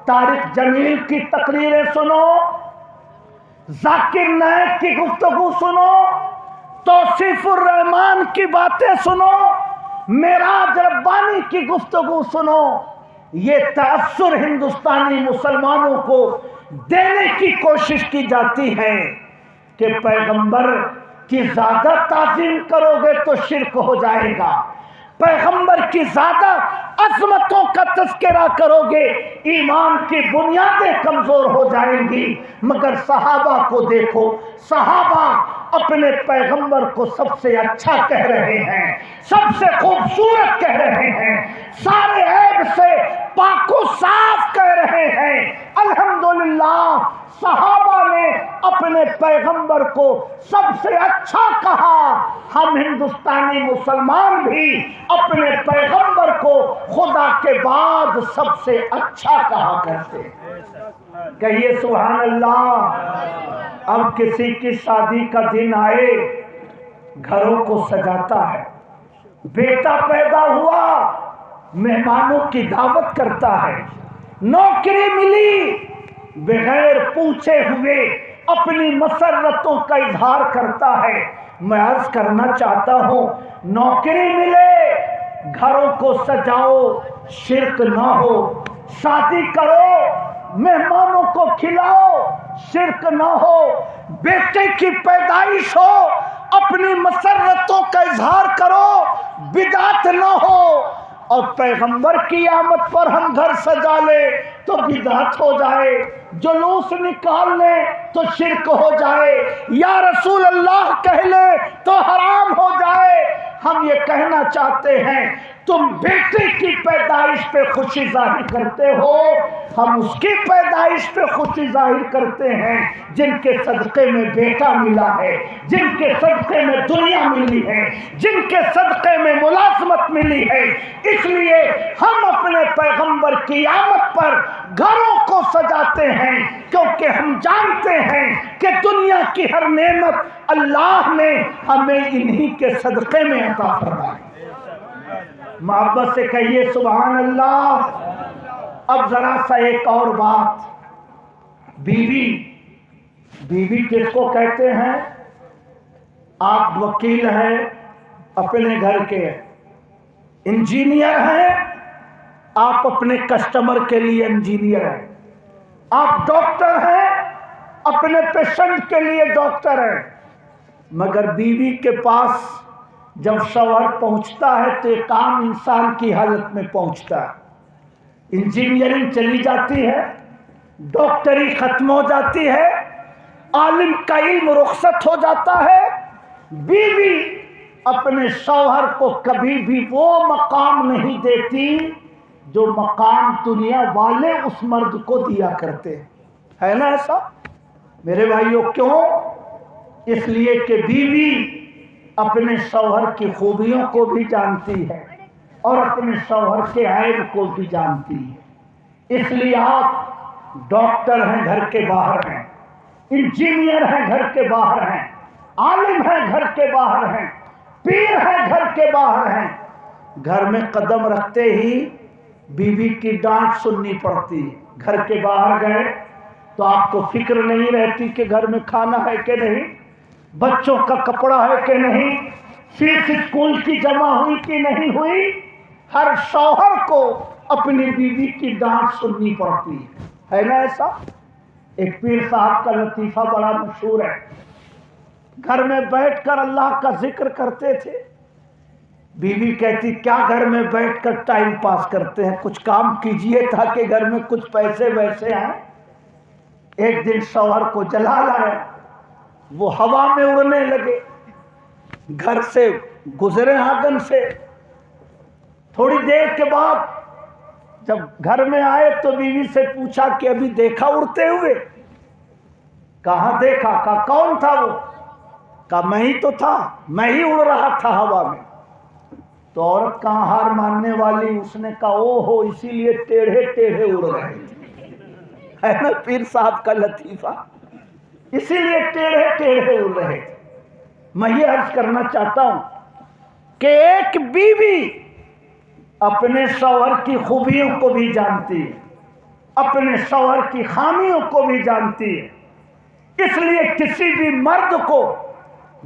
طارق جمیل کی تقریریں سنو، ذاکر نائک کی گفتگو سنو، توصیف الرحمان کی باتیں سنو، معراج ربانی کی گفتگو سنو۔ یہ تأثر ہندوستانی مسلمانوں کو دینے کی کوشش کی جاتی ہے کہ پیغمبر کی زیادہ تعظیم کرو گے تو شرک ہو جائے گا، پیغمبر کی زیادہ عظمتوں کا تذکرہ کرو گے ایمان کی بنیادیں کمزور ہو جائیں گی۔ مگر صحابہ کو دیکھو، صحابہ اپنے پیغمبر کو سب سے اچھا کہہ رہے ہیں، سب سے خوبصورت کہہ رہے ہیں، سارے عیب سے پاک و صاف کہہ رہے ہیں۔ الحمدللہ، صحابہ نے اپنے پیغمبر کو سب سے اچھا کہا۔ ہم ہندوستانی مسلمان بھی اپنے پیغمبر کو خدا کے بعد سب سے اچھا کہا کرتے ہیں۔ کہیے سبحان اللہ۔ اب کسی کی شادی کا دن آئے، گھروں کو سجاتا ہے، بیٹا پیدا ہوا، مہمانوں کی دعوت کرتا ہے، نوکری ملی، بغیر پوچھے ہوئے اپنی مسرتوں کا اظہار کرتا ہے۔ میں عرض کرنا چاہتا ہوں، نوکری ملے، گھروں کو سجاؤ، شرک نہ ہو، شادی کرو، مہمانوں کو کھلاؤ، شرک نہ ہو، بیٹے کی پیدائش ہو، اپنی مسرتوں کا اظہار کرو، بدعت نہ ہو، اور پیغمبر کی آمد پر ہم گھر سجا لے تو بدعت ہو جائے، جلوس نکال لے تو شرک ہو جائے، یا رسول اللہ کہہ لے تو حرام ہو جائے۔ ہم یہ کہنا چاہتے ہیں تم بیٹے کی پیدائش پہ خوشی ظاہر کرتے ہو، ہم اس کی پیدائش پہ خوشی ظاہر کرتے ہیں جن کے صدقے میں بیٹا ملا ہے، جن کے صدقے میں دنیا ملی ہے، جن کے صدقے میں ملازمت ملی ہے۔ اس لیے ہم اپنے پیغمبر کی آمد پر گھروں کو سجاتے ہیں، کیونکہ ہم جانتے ہیں کہ دنیا کی ہر نعمت اللہ نے ہمیں انہی کے صدقے میں عطا فرمائی۔ محبت سے کہیے سبحان اللہ۔ اب ذرا سا ایک اور بات، بیوی کس کو کہتے ہیں؟ آپ وکیل ہیں، اپنے گھر کے انجینئر ہیں، آپ اپنے کسٹمر کے لیے انجینئر ہیں، آپ ڈاکٹر ہیں، اپنے پیشنٹ کے لیے ڈاکٹر ہیں، مگر بیوی کے پاس جب شوہر پہنچتا ہے تو ایک عام انسان کی حالت میں پہنچتا ہے۔ انجینئرنگ چلی جاتی ہے، ڈاکٹری ختم ہو جاتی ہے، عالم کا علم رخصت ہو جاتا ہے، بیوی اپنے شوہر کو کبھی بھی وہ مقام نہیں دیتی جو مقام دنیا والے اس مرد کو دیا کرتے ہیں، ہے نا ایسا میرے بھائیوں؟ کیوں؟ اس لیے کہ بیوی اپنے شوہر کی خوبیوں کو بھی جانتی ہے اور اپنے شوہر کے عیب کو بھی جانتی ہے۔ اس لیے آپ ڈاکٹر ہیں، گھر کے باہر ہیں، انجینئر ہیں، گھر کے باہر ہیں، عالم ہیں، گھر کے باہر ہیں، پیر ہیں، گھر کے باہر ہیں، گھر میں قدم رکھتے ہی بیوی کی ڈانٹ سننی پڑتی ہے۔ گھر کے باہر گئے تو آپ کو فکر نہیں رہتی کہ گھر میں کھانا ہے کہ نہیں، بچوں کا کپڑا ہے کہ نہیں، فیس اسکول کی جمع ہوئی کہ نہیں ہوئی۔ ہر شوہر کو اپنی بیوی کی ڈانٹ سننی پڑتی ہے نا ایسا؟ ایک پیر صاحب کا لطیفہ بڑا مشہور ہے، گھر میں بیٹھ کر اللہ کا ذکر کرتے تھے، بیوی کہتی کیا گھر میں بیٹھ کر ٹائم پاس کرتے ہیں، کچھ کام کیجئے تاکہ گھر میں کچھ پیسے ویسے آئیں۔ ایک دن شوہر کو جلال آیا، وہ ہوا میں اڑنے لگے، گھر سے گزرے آنگن سے، تھوڑی دیر کے بعد جب گھر میں آئے تو بیوی سے پوچھا کہ ابھی دیکھا اڑتے ہوئے؟ کہاں دیکھا؟ کہا کون تھا وہ؟ کہا میں ہی تو تھا، میں ہی اڑ رہا تھا ہوا میں۔ تو عورت کہاں ہار ماننے والی، اس نے کہا او ہو اسی لیے ٹیڑھے ٹیڑھے اڑ رہے تھے، ہے نا پیر صاحب کا لطیفہ، اسی لیے ٹیڑھے ٹیڑھے اڑ رہے تھے۔ میں یہ عرض کرنا چاہتا ہوں کہ ایک بیوی اپنے شوہر کی خوبیوں کو بھی جانتی ہے، اپنے شوہر کی خامیوں کو بھی جانتی ہے، اس لیے کسی بھی مرد کو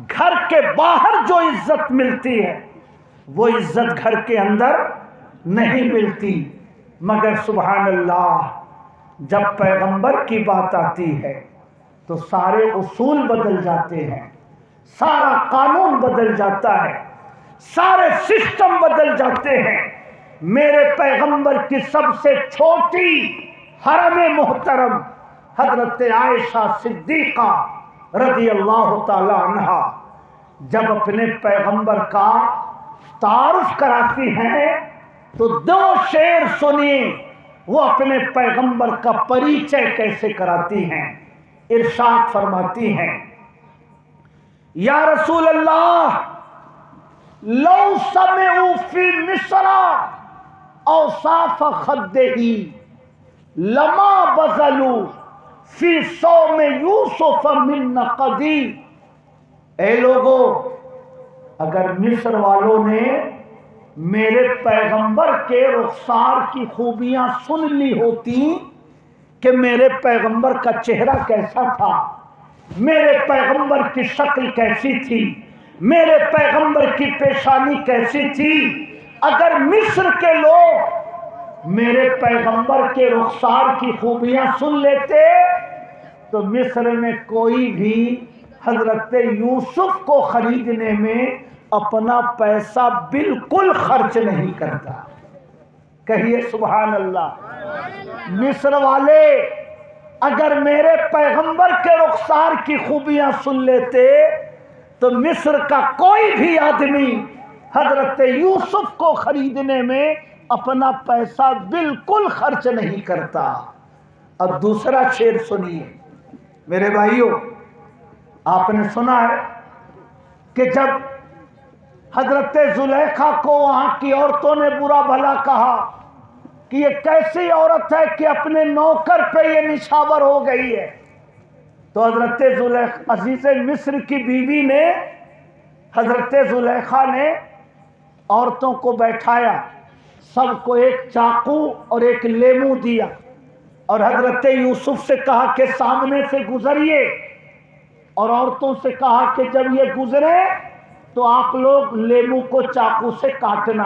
گھر کے باہر جو عزت ملتی ہے وہ عزت گھر کے اندر نہیں ملتی۔ مگر سبحان اللہ جب پیغمبر کی بات آتی ہے تو سارے اصول بدل جاتے ہیں، سارا قانون بدل جاتا ہے، سارے سسٹم بدل جاتے ہیں۔ میرے پیغمبر کی سب سے چھوٹی حرم محترم حضرت عائشہ صدیقہ رضی اللہ تعالی عنہا جب اپنے پیغمبر کا تعارف کراتی ہیں تو دو شعر سنیے وہ اپنے پیغمبر کا پریچے کیسے کراتی ہیں۔ ارشاد فرماتی ہیں یا رسول اللہ لو سمعوا فی مصر اوصاف خدہ لما بذلوا فی صوم یوسف من نقدی۔ اے لوگو اگر مصر والوں نے میرے پیغمبر کے رخسار کی خوبیاں سن لی ہوتی کہ میرے پیغمبر کا چہرہ کیسا تھا، میرے پیغمبر کی شکل کیسی تھی، میرے پیغمبر کی پیشانی کیسی تھی، اگر مصر کے لوگ میرے پیغمبر کے رخسار کی خوبیاں سن لیتے تو مصر میں کوئی بھی حضرت یوسف کو خریدنے میں اپنا پیسہ بالکل خرچ نہیں کرتا۔ کہیے سبحان اللہ۔ مصر والے اگر میرے پیغمبر کے رخسار کی خوبیاں سن لیتے تو مصر کا کوئی بھی آدمی حضرت یوسف کو خریدنے میں اپنا پیسہ بالکل خرچ نہیں کرتا۔ اب دوسرا شعر سنیے میرے بھائیوں، آپ نے سنا ہے کہ جب حضرت زلیخا کو وہاں کی عورتوں نے برا بھلا کہا کہ یہ کیسی عورت ہے کہ اپنے نوکر پہ یہ نچھاور ہو گئی ہے، تو حضرت زلیخا عزیز مصر کی بیوی نے، حضرت زلیخا نے عورتوں کو بیٹھایا، سب کو ایک چاقو اور ایک لیمو دیا اور حضرت یوسف سے کہا کہ سامنے سے گزریے، اور عورتوں سے کہا کہ جب یہ گزرے تو آپ لوگ لیمو کو چاقو سے کاٹنا۔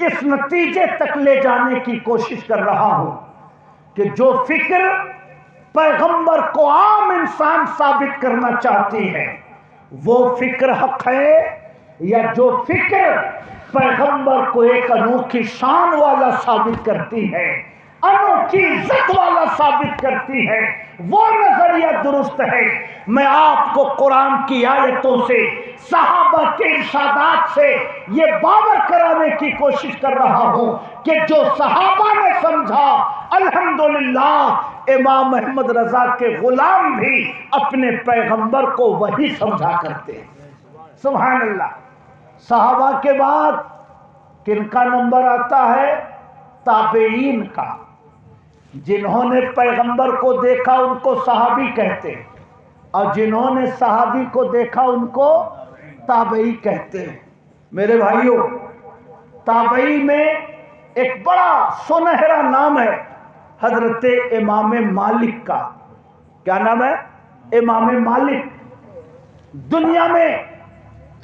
اس نتیجے تک لے جانے کی کوشش کر رہا ہوں کہ جو فکر پیغمبر کو عام انسان ثابت کرنا چاہتی ہے وہ فکر حق ہے، یا جو فکر پیغمبر کو ایک انوکھی شان والا ثابت کرتی ہے، انوکھی عزت والا ثابت کرتی ہے، وہ نظریہ درست ہے؟ میں آپ کو قرآن کی آیتوں سے، صحابہ کے ارشادات سے یہ باور کرانے کی کوشش کر رہا ہوں کہ جو صحابہ نے سمجھا، الحمدللہ امام احمد رضا کے غلام بھی اپنے پیغمبر کو وہی سمجھا کرتے ہیں۔ سبحان اللہ۔ صحابہ کے بعد کن کا نمبر آتا ہے؟ تابعین کا۔ جنہوں نے پیغمبر کو دیکھا ان کو صحابی کہتے ہیں، اور جنہوں نے صحابی کو دیکھا ان کو تابعی کہتے ہیں۔ میرے بھائیوں، تابعی میں ایک بڑا سنہرا نام ہے حضرت امام مالک کا۔ کیا نام ہے؟ امام مالک۔ دنیا میں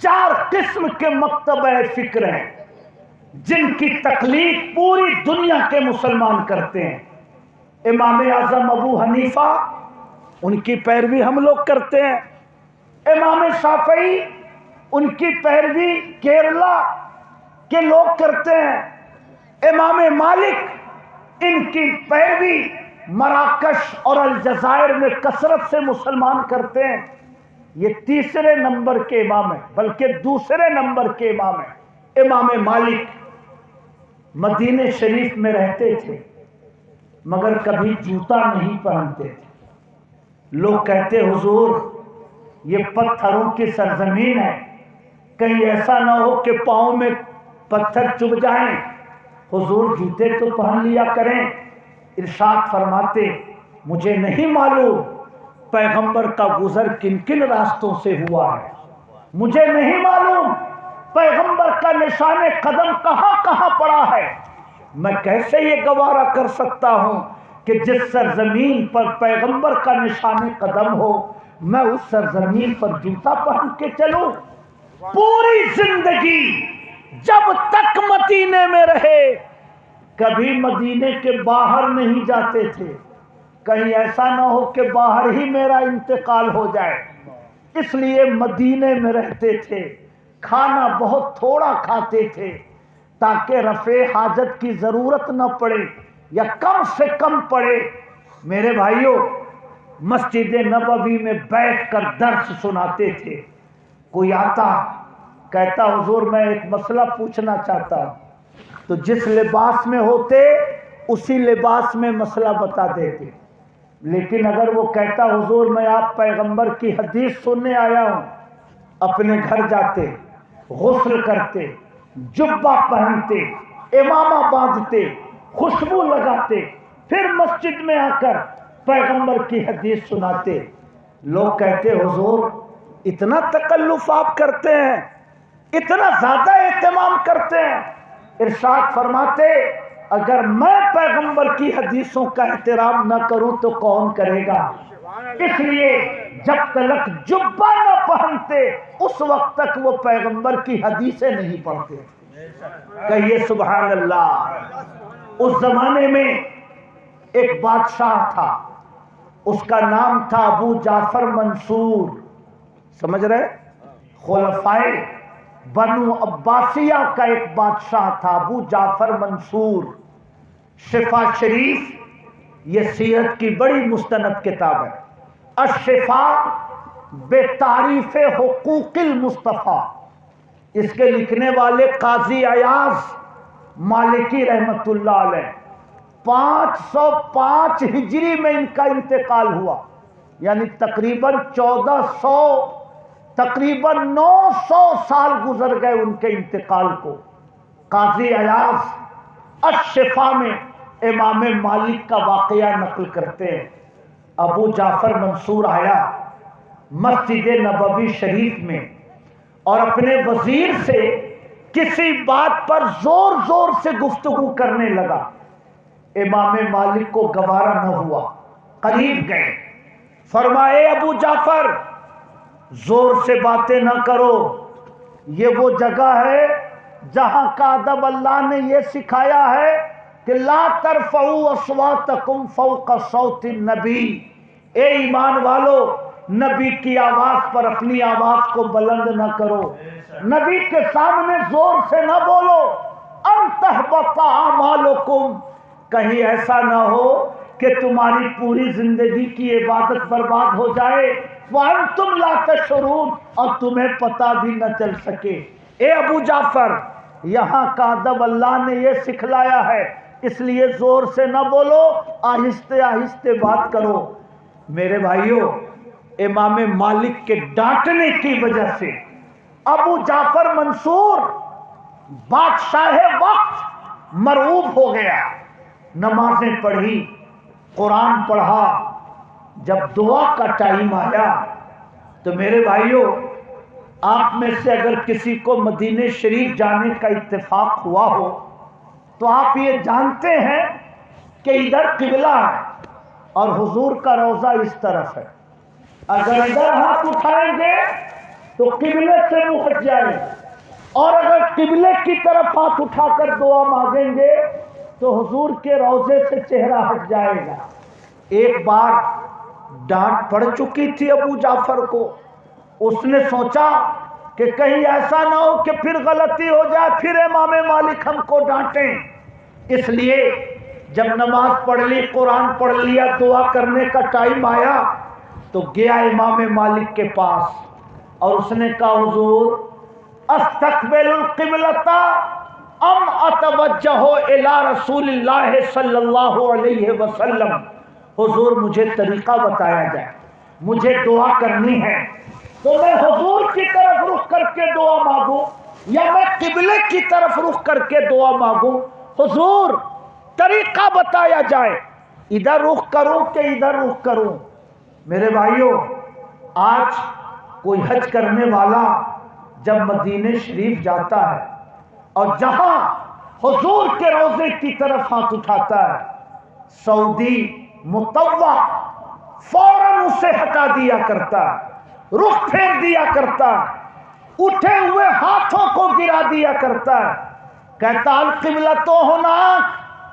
4 قسم کے مکتبہ فکر ہیں جن کی تقلید پوری دنیا کے مسلمان کرتے ہیں۔ امام اعظم ابو حنیفہ، ان کی پیروی ہم لوگ کرتے ہیں۔ امام شافعی، ان کی پیروی کیرلا کے لوگ کرتے ہیں۔ امام مالک، ان کی پیروی مراکش اور الجزائر میں کثرت سے مسلمان کرتے ہیں۔ یہ تیسرے نمبر کے امام ہیں، بلکہ دوسرے نمبر کے امام ہیں۔ امام مالک مدینہ شریف میں رہتے تھے مگر کبھی جوتا نہیں پہنتے تھے۔ لوگ کہتے حضور یہ پتھروں کی سرزمین ہے، کہیں ایسا نہ ہو کہ پاؤں میں پتھر چبھ جائیں، حضور جوتے تو پہن لیا کریں۔ ارشاد فرماتے مجھے نہیں معلوم پیغمبر کا گزر کن کن راستوں سے ہوا ہے، مجھے نہیں معلوم پیغمبر کا نشان قدم کہاں کہاں پڑا ہے، میں کیسے یہ گوارا کر سکتا ہوں کہ جس سرزمین پر پیغمبر کا نشان قدم ہو میں اس سرزمین پر جوتا پہن کے چلوں۔ پوری زندگی جب تک مدینے میں رہے کبھی مدینے کے باہر نہیں جاتے تھے، کہیں ایسا نہ ہو کہ باہر ہی میرا انتقال ہو جائے، اس لیے مدینے میں رہتے تھے۔ کھانا بہت تھوڑا کھاتے تھے تاکہ رفع حاجت کی ضرورت نہ پڑے یا کم سے کم پڑے۔ میرے بھائیوں، مسجد نبوی میں بیٹھ کر درس سناتے تھے۔ کوئی آتا کہتا حضور میں ایک مسئلہ پوچھنا چاہتا ہوں، تو جس لباس میں ہوتے اسی لباس میں مسئلہ بتا دیتے، لیکن اگر وہ کہتا حضور میں آپ پیغمبر کی حدیث سننے آیا ہوں، اپنے گھر جاتے، غسل کرتے، جبہ پہنتے، امامہ باندھتے، خوشبو لگاتے، پھر مسجد میں آ کر پیغمبر کی حدیث سناتے۔ لوگ کہتے حضور اتنا تکلف آپ کرتے ہیں، اتنا زیادہ اہتمام کرتے ہیں؟ ارشاد فرماتے اگر میں پیغمبر کی حدیثوں کا احترام نہ کروں تو کون کرے گا؟ اس لیے جب تک جبہ نہ پہنتے اس وقت تک وہ پیغمبر کی حدیثیں نہیں پڑھتے۔ کہیے سبحان اللہ۔ اس زمانے میں ایک بادشاہ تھا، اس کا نام تھا ابو جعفر منصور۔ سمجھ رہے؟ خلفائے بنو عباسیہ کا ایک بادشاہ تھا ابو جعفر منصور۔ شفا شریف یہ سیرت کی بڑی مستند کتاب ہے۔ الشفا بے تعریف حقوق المصطفیٰ، اس کے لکھنے والے قاضی ایاز مالکی رحمت اللہ علیہ، 505 ہجری میں ان کا انتقال ہوا، یعنی تقریباً 900 سال گزر گئے ان کے انتقال کو۔ قاضی ایاز الشفا میں امام مالک کا واقعہ نقل کرتے ہیں۔ ابو جعفر منصور آیا مسجد نبوی شریف میں اور اپنے وزیر سے کسی بات پر زور زور سے گفتگو کرنے لگا۔ امام مالک کو گوارا نہ ہوا، قریب گئے، فرمائے ابو جعفر زور سے باتیں نہ کرو، یہ وہ جگہ ہے جہاں کا ادب اللہ نے یہ سکھایا ہے کہ لا ترفعوا اصواتکم فوق صوت النبی، اے ایمان والو نبی کی آواز پر اپنی آواز کو بلند نہ کرو، نبی کے سامنے زور سے نہ بولو، ان تحبط اعمالکم، کہیں ایسا نہ ہو کہ تمہاری پوری زندگی کی عبادت برباد ہو جائے، وانتم لا تشعرون، اور تمہیں پتہ بھی نہ چل سکے۔ اے ابو جعفر، یہاں کا ادب اللہ نے یہ سکھلایا ہے، اس لیے زور سے نہ بولو، آہستہ آہستہ بات کرو۔ میرے بھائیوں، امام مالک کے ڈانٹنے کی وجہ سے ابو جعفر منصور بادشاہ وقت مرعوب ہو گیا، نمازیں پڑھی، قرآن پڑھا، جب دعا کا ٹائم آیا تو میرے بھائیوں، آپ میں سے اگر کسی کو مدینہ شریف جانے کا اتفاق ہوا ہو تو آپ یہ جانتے ہیں کہ ادھر قبلہ ہے اور حضور کا روضہ اس طرف ہے، اگر ادھر ہاتھ اٹھائیں گے تو قبلے سے منہ ہٹ جائے، اور اگر قبلے کی طرف ہاتھ اٹھا کر دعا مانگیں گے تو حضور کے روضے سے چہرہ ہٹ جائے گا۔ ایک بار ڈانٹ پڑ چکی تھی ابو جعفر کو، اس نے سوچا کہ کہیں ایسا نہ ہو کہ پھر غلطی ہو جائے، پھر امام مالک ہم کو ڈانٹیں، اس لیے جب نماز پڑھ لی، قرآن پڑھ لیا، دعا کرنے کا ٹائم آیا تو گیا امام مالک کے پاس اور اس نے کہا حضور استقبل القبلۃ ام اتوجہ الی رسول اللہ صلی اللہ علیہ وسلم، حضور مجھے طریقہ بتایا جائے، مجھے دعا کرنی ہے تو میں حضور کی طرف رخ کر کے دعا مانگوں یا میں قبلے کی طرف رخ کر کے دعا مانگوں؟ حضور طریقہ بتایا جائے، ادھر رخ کروں کہ ادھر رخ کروں؟ میرے بھائیوں، آج کوئی حج کرنے والا جب مدینہ شریف جاتا ہے اور جہاں حضور کے روضے کی طرف ہاتھ اٹھاتا ہے، سعودی مطوع فوراً اسے ہٹا دیا کرتا، رخ پھیر دیا کرتا، اٹھے ہوئے ہاتھوں کو گرا دیا کرتا، کہتا القبلہ تو ہونا،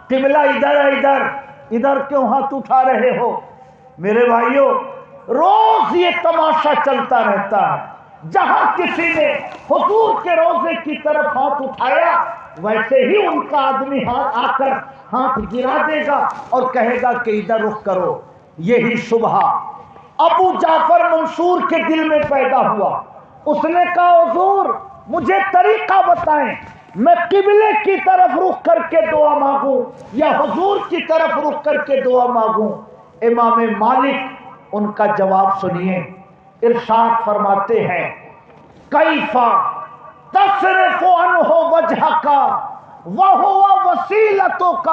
قبلہ ادھر ہے، ادھر کیوں ہاتھ اٹھا رہے ہو؟ میرے بھائیوں، روز یہ تماشا چلتا رہتا ہے، جہاں کسی نے حضور کے روضے کی طرف ہاتھ اٹھایا ویسے ہی ان کا آدمی آ کر ہاتھ گرا دے گا اور کہے گا کہ ادھر رخ کرو۔ یہی شبہہ ابو جعفر منصور کے دل میں پیدا ہوا، اس نے کہا حضور مجھے طریقہ بتائیں، میں قبلے کی طرف رخ کر کے دعا مانگوں یا حضور کی طرف رخ کر کے دعا مانگوں؟ امام مالک ان کا جواب سنیے، ارشاد فرماتے ہیں کیف تصرف عنہ وجہک وہو وسیلتک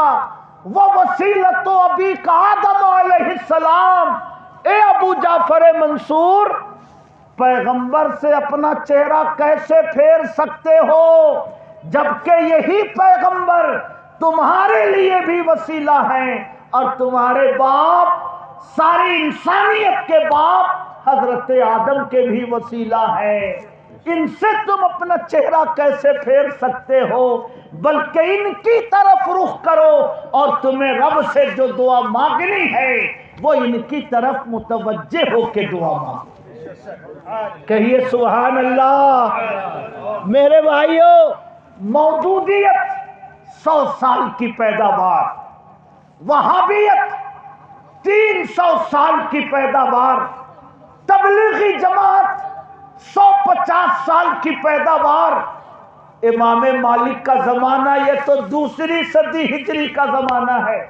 ووسیلۃ ابیک آدم علیہ السلام، اے ابو جعفر منصور پیغمبر سے اپنا چہرہ کیسے پھیر سکتے ہو جبکہ یہی پیغمبر تمہارے لیے بھی وسیلہ ہیں اور تمہارے باپ ساری انسانیت کے باپ حضرت آدم کے بھی وسیلہ ہیں، ان سے تم اپنا چہرہ کیسے پھیر سکتے ہو؟ بلکہ ان کی طرف رخ کرو اور تمہیں رب سے جو دعا مانگنی ہے وہ ان کی طرف متوجہ ہو کے دعا مانگو۔ کہیے سبحان اللہ۔ میرے بھائیوں، مودودیت 100 سال کی پیداوار، وہابیت 300 سال کی پیداوار، تبلیغی جماعت 150 سال کی پیداوار، امام مالک کا زمانہ یہ تو 2 صدی ہجری کا زمانہ ہے،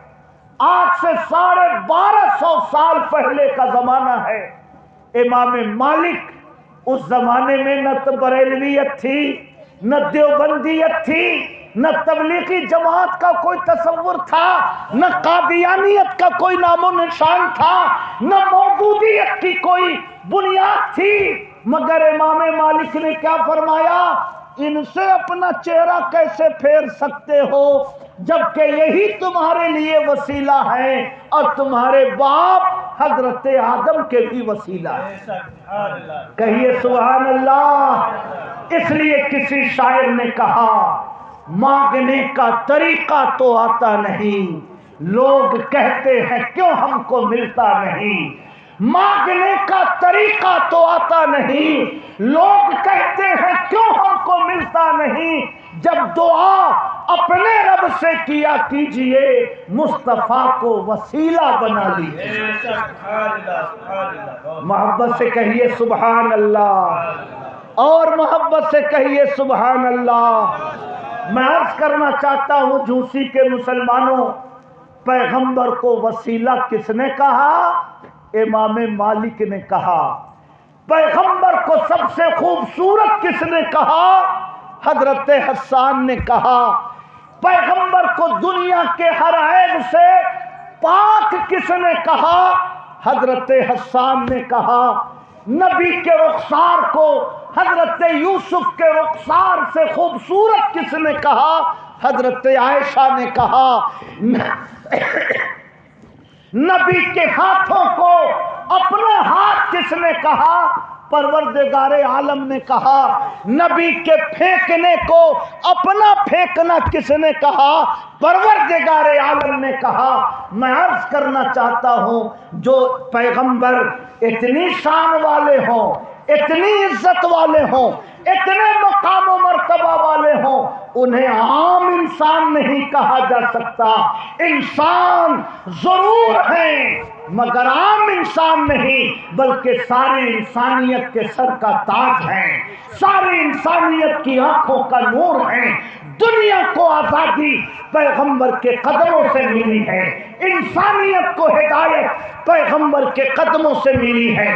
آج سے 1250 سال پہلے کا زمانہ ہے۔ امام مالک اس زمانے میں نہ تو بریلویت تھی، نہ دیوبندیت تھی، نہ تبلیغی جماعت کا کوئی تصور تھا، نہ قادیانیت کا کوئی نام و نشان تھا، نہ موجودیت کی کوئی بنیاد تھی، مگر امام مالک نے کیا فرمایا؟ ان سے اپنا چہرہ کیسے پھیر سکتے ہو جبکہ یہی تمہارے لیے وسیلہ ہے اور تمہارے باپ حضرت آدم کے بھی وسیلہ ہے۔ کہیے سبحان اللہ۔ اس لیے کسی شاعر نے کہا مانگنے کا طریقہ تو آتا نہیں، لوگ کہتے ہیں کیوں ہم کو ملتا نہیں۔ مانگنے کا طریقہ تو آتا نہیں، لوگ کہتے ہیں کیوں ہم کو ملتا نہیں۔ جب دعا اپنے رب سے کیا کیجئے، مصطفیٰ کو وسیلہ بنا لیجئے۔ محبت سے کہیے سبحان اللہ، اور محبت سے کہیے سبحان اللہ۔ میں عرض کرنا چاہتا ہوں جھوسی کے مسلمانوں، پیغمبر کو وسیلہ کس نے کہا؟ امام مالک نے کہا۔ پیغمبر کو سب سے خوبصورت کس نے کہا؟ حضرت حسان نے کہا۔ پیغمبر کو دنیا کے ہر عیب سے پاک کس نے کہا؟ حضرت حسان نے کہا۔ نبی کے رخسار کو حضرت یوسف کے رخسار سے خوبصورت کس نے کہا؟ حضرت عائشہ نے کہا۔ نبی کے ہاتھوں کو اپنا ہاتھ کس نے کہا؟ پروردگار عالم نے کہا۔ نبی کے پھینکنے کو اپنا پھینکنا کس نے کہا؟ پروردگار عالم نے کہا۔ میں عرض کرنا چاہتا ہوں جو پیغمبر اتنی شان والے ہوں، اتنی عزت والے ہوں، اتنے مقام و مرتبہ والے ہوں، انہیں عام انسان نہیں کہا جا سکتا۔ انسان ضرور ہیں مگر عام انسان نہیں، بلکہ ساری انسانیت کے سر کا تاج ہیں، ساری انسانیت کی آنکھوں کا نور ہیں۔ دنیا کو آزادی پیغمبر کے قدموں سے ملی ہے، انسانیت کو ہدایت پیغمبر کے قدموں سے ملی ہے،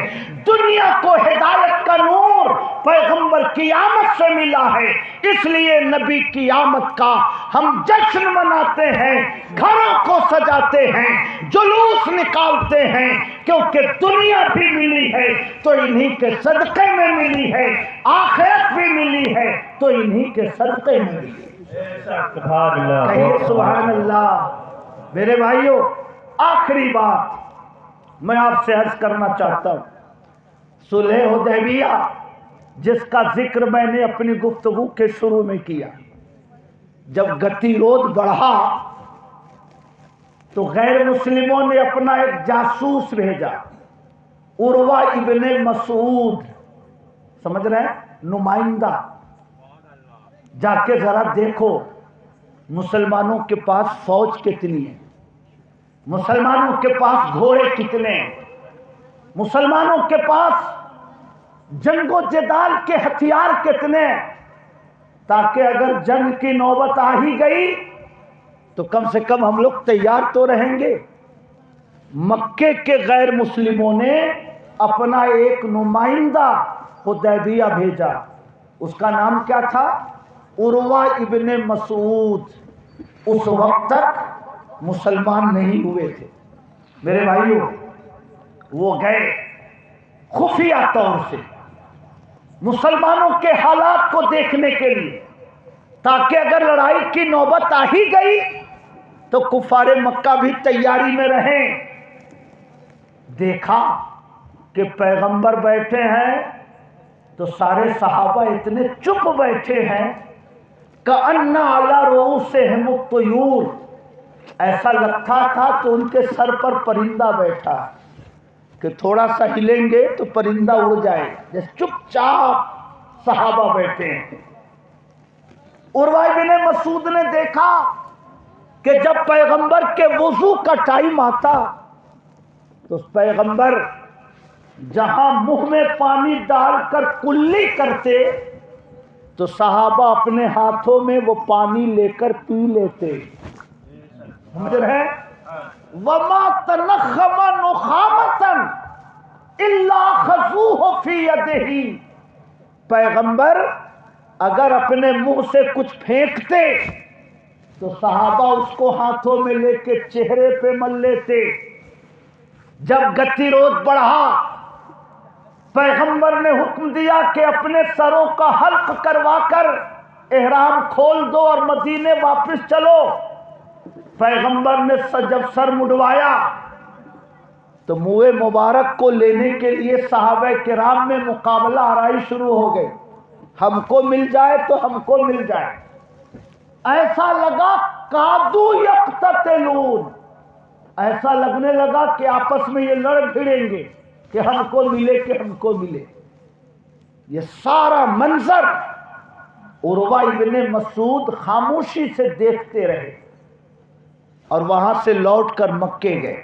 دنیا کو ہدایت کا نور پیغمبر کی آمد سے ملا ہے۔ اس لیے نبی کی آمد کا ہم جشن مناتے ہیں، گھروں کو سجاتے ہیں، جلوس نکالتے ہیں، کیونکہ دنیا بھی ملی ہے تو انہی کے صدقے میں ملی ہے، آخرت بھی ملی ہے تو انہی کے صدقے میں ملی ہے۔ کہیے سبحان اللہ۔ میرے بھائیوں، آخری بات میں آپ سے عرض کرنا چاہتا ہوں، صلح حدیبیہ جس کا ذکر میں نے اپنی گفتگو کے شروع میں کیا، جب گتیروت بڑھا تو غیر مسلموں نے اپنا ایک جاسوس بھیجا، عروہ ابن مسعود، سمجھ رہے ہیں، نمائندہ، جا کے ذرا دیکھو مسلمانوں کے پاس فوج کتنی ہے، مسلمانوں کے پاس گھوڑے کتنے ہیں، مسلمانوں کے پاس جنگ و جدال کے ہتھیار کتنے ہیں، تاکہ اگر جنگ کی نوبت آ ہی گئی تو کم سے کم ہم لوگ تیار تو رہیں گے۔ مکے کے غیر مسلموں نے اپنا ایک نمائندہ حدیبیہ بھیجا، اس کا نام کیا تھا؟ عروہ ابن مسعود۔ اس وقت تک مسلمان نہیں ہوئے تھے۔ میرے بھائیوں، وہ گئے خفیہ طور سے مسلمانوں کے حالات کو دیکھنے کے لیے، تاکہ اگر لڑائی کی نوبت آ ہی گئی تو کفار مکہ بھی تیاری میں رہیں۔ دیکھا کہ پیغمبر بیٹھے ہیں تو سارے صحابہ اتنے چپ بیٹھے ہیں کأن علی رؤوسہم الطیور، ایسا لگتا تھا تو ان کے سر پر پرندہ بیٹھا کہ تھوڑا سا ہلیں گے تو پرندہ اڑ جائے، جیسے چپ چاپ صحابہ بیٹھے ہیں۔ عروہ بن مسعود نے دیکھا کہ جب پیغمبر کے وضو کا ٹائم آتا تو پیغمبر جہاں منہ میں پانی ڈال کر کلی کرتے تو صحابہ اپنے ہاتھوں میں وہ پانی لے کر پی لیتے، سمجھ رہے ہیں؟ وَمَا تَنَخَّمَ نُخَامَةً إِلَّا خَذُوهُ فِي يَدِهِ، پیغمبر اگر اپنے منہ سے کچھ پھینکتے تو صحابہ اس کو ہاتھوں میں لے کے چہرے پہ مل لیتے۔ جب گتیروت بڑھا، پیغمبر نے حکم دیا کہ اپنے سروں کا حلق کروا کر احرام کھول دو اور مدینے واپس چلو۔ پیغمبر نے جب سر مڈوایا تو منہ مبارک کو لینے کے لیے صحابہ کرام میں مقابلہ آرائی شروع ہو گئی، ہم کو مل جائے تو ہم کو مل جائے۔ ایسا لگا کادو یقتتلون، ایسا لگنے لگا کہ آپس میں یہ لڑ بھڑیں گے کہ ہم کو ملے کہ ہم کو ملے۔ یہ سارا منظر عروہ ابن مسعود خاموشی سے دیکھتے رہے اور وہاں سے لوٹ کر مکے گئے۔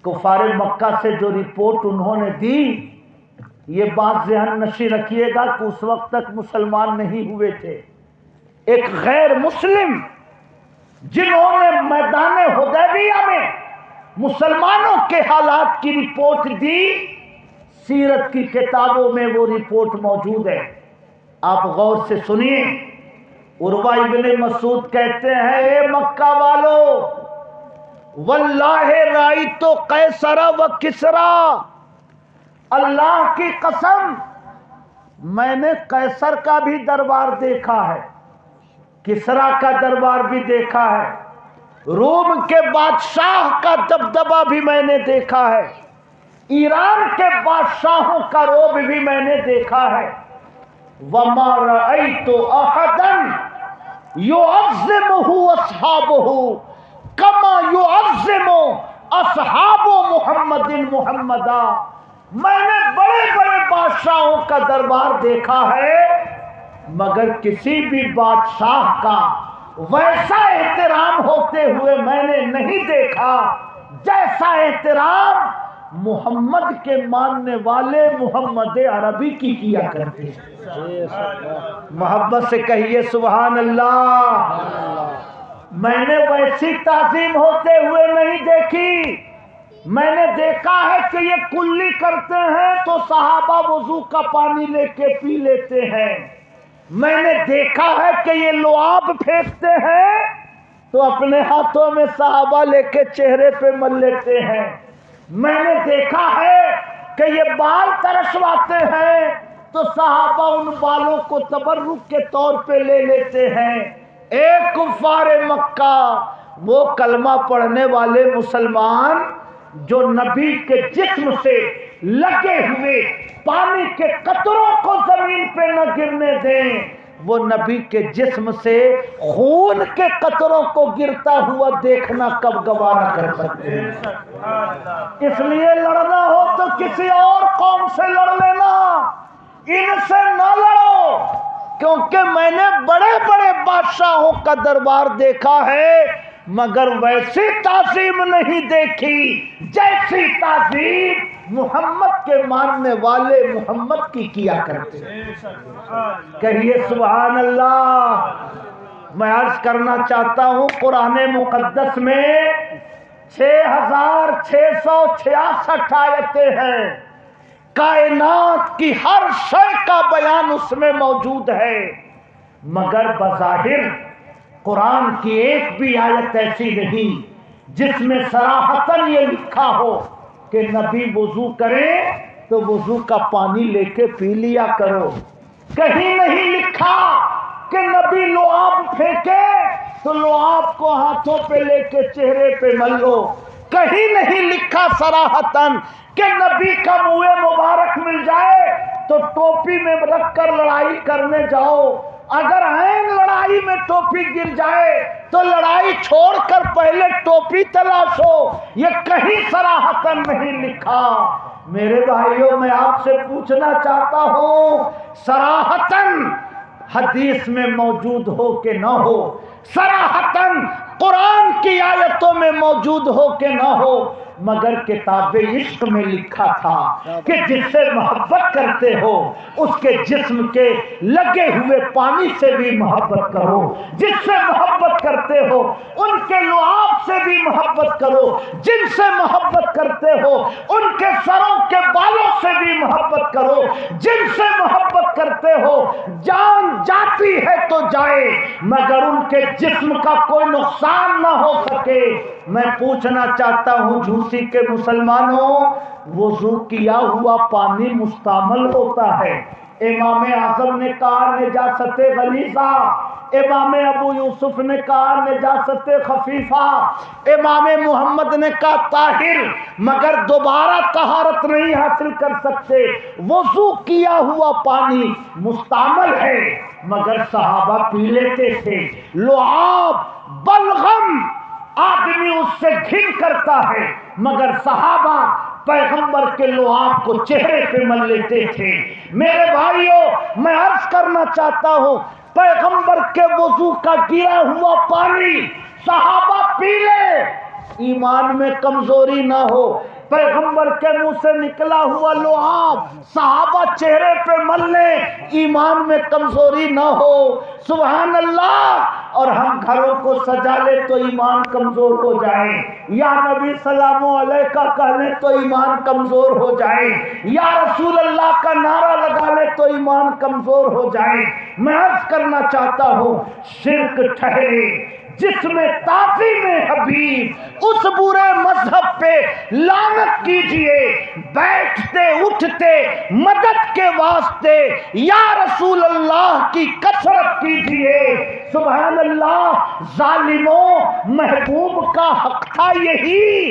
کفار مکہ سے جو رپورٹ انہوں نے دی، یہ بات ذہن نشی رکھیے گا کہ اس وقت تک مسلمان نہیں ہوئے تھے۔ ایک غیر مسلم جنہوں نے میدان حدیبیہ میں مسلمانوں کے حالات کی رپورٹ دی، سیرت کی کتابوں میں وہ رپورٹ موجود ہے، آپ غور سے سنیے۔ عروہ ابن مسعود کہتے ہیں، اے مکہ والو، واللہ رأیت قیصر و کسریٰ، اللہ کی قسم میں نے قیصر کا بھی دربار دیکھا ہے، کسریٰ کا دربار بھی دیکھا ہے، روم کے بادشاہ کا دبدبہ بھی میں نے دیکھا ہے، ایران کے بادشاہوں کا روب بھی میں نے دیکھا ہے۔ وَمَا رَأَيْتُ أَحَدًا يُعَظِّمُهُ أَصْحَابُهُ كَمَا يُعَظِّمُ أَصْحَابُ مُحَمَّدٍ مُحَمَّدًا، میں نے بڑے بڑے بادشاہوں کا دربار دیکھا ہے، مگر کسی بھی بادشاہ کا ویسا احترام ہوتے ہوئے میں نے نہیں دیکھا جیسا احترام محمد کے ماننے والے محمد عربی کی کیا کرتے ہیں۔ محبت سے کہیے سبحان اللہ۔ میں نے ویسی تعظیم ہوتے ہوئے نہیں دیکھی، میں نے دیکھا ہے کہ یہ کلی کرتے ہیں تو صحابہ وضو کا پانی لے کے پی لیتے ہیں، میں نے دیکھا ہے کہ یہ لعاب پھینکتے ہیں تو اپنے ہاتھوں میں صحابہ لے کے چہرے پہ مل لیتے ہیں، میں نے دیکھا ہے کہ یہ بال ترشواتے ہیں تو صحابہ ان بالوں کو تبرک کے طور پہ لے لیتے ہیں۔ اے کفار مکہ، وہ کلمہ پڑھنے والے مسلمان جو نبی کے جسم سے لگے ہوئے پانی کے قطروں کو زمین پہ نہ گرنے دیں، وہ نبی کے جسم سے خون کے قطروں کو گرتا ہوا دیکھنا کب گوارا کر سکتے ہیں؟ اس لیے لڑنا ہو تو کسی اور قوم سے لڑ لینا، ان سے نہ لڑو، کیونکہ میں نے بڑے بڑے بادشاہوں کا دربار دیکھا ہے مگر ویسی تعظیم نہیں دیکھی جیسی تعظیم محمد کے ماننے والے محمد کی کیا کرتے ہیں۔ کہیے سبحان اللہ۔ میں عرض کرنا چاہتا ہوں، قرآن مقدس میں 6666 آیتیں ہیں، کائنات کی ہر شے کا بیان اس میں موجود ہے، مگر بظاہر قرآن کی ایک بھی آیت ایسی نہیں جس میں صراحتاً یہ لکھا ہو کہ نبی وضو کرے تو وضو کا پانی لے کے پی لیا کرو۔ کہیں نہیں لکھا کہ نبی لعاب پھینکے تو لعاب کو ہاتھوں پہ لے کے چہرے پہ مل لو۔ کہیں نہیں لکھا صراحتاً کہ نبی کا منہ مبارک مل جائے تو ٹوپی میں رکھ کر لڑائی کرنے جاؤ، اگر عین لڑائی میں ٹوپی گر جائے تو لڑائی چھوڑ کر پہلے ٹوپی تلاشو، یہ کہیں صراحتاً نہیں لکھا۔ میرے بھائیوں، میں آپ سے پوچھنا چاہتا ہوں، صراحتاً حدیث میں موجود ہو کہ نہ ہو، صراحتاً قرآن کی آیتوں میں موجود ہو کہ نہ ہو، مگر کتاب عشق میں لکھا تھا کہ جس سے محبت کرتے ہو اس کے جسم کے لگے ہوئے پانی سے بھی محبت کرو، جس سے محبت کرتے ہو ان کے لعاب سے بھی محبت کرو، جن سے محبت کرتے ہو ان کے سروں کے بالوں سے بھی محبت کرو، جن سے محبت کرتے ہو جان جاتی ہے تو جائے مگر ان کے جسم کا کوئی نقصان نہ ہو سکے۔ میں پوچھنا چاہتا ہوں جھوسی کے مسلمانوں، وضو کیا ہوا پانی مستعمل ہوتا ہے۔ امام اعظم نے کہا نجاست غلیظہ امام ابو یوسف نے کہا نجاست خفیفہ، امام محمد نے کہا طاہر، مگر دوبارہ طہارت نہیں حاصل کر سکتے، وضو کیا ہوا پانی مستعمل ہے، مگر صحابہ پی لیتے تھے۔ لعاب بلغم آدمی اس سے گھن کرتا ہے، مگر صحابہ پیغمبر کے لعاب کو چہرے پہ مل لیتے تھے۔ میرے بھائیوں، میں عرض کرنا چاہتا ہوں، پیغمبر کے وضو کا گرا ہوا پانی صحابہ پی لے، ایمان میں کمزوری نہ ہو۔ پیغمبر کے منہ سے نکلا ہوا لعاب صحابہ چہرے پہ مل لیں، ایمان میں کمزوری نہ ہو۔ سبحان اللہ۔ اور ہم گھروں کو سجا لے تو ایمان کمزور ہو جائے، یا نبی سلام علیکہ کہہ لیں تو ایمان کمزور ہو جائے، یا رسول اللہ کا نعرہ لگا لے تو ایمان کمزور ہو جائے۔ میں عرض کرنا چاہتا ہوں، شرک ٹھہرے جس میں تعظیم حبیب، اس برے مذہب پہ لعنت کیجئے، بیٹھتے اٹھتے مدد کے واسطے یا رسول اللہ کی کثرت کیجئے۔ سبحان اللہ۔ ظالموں، محبوب کا حق تھا یہی،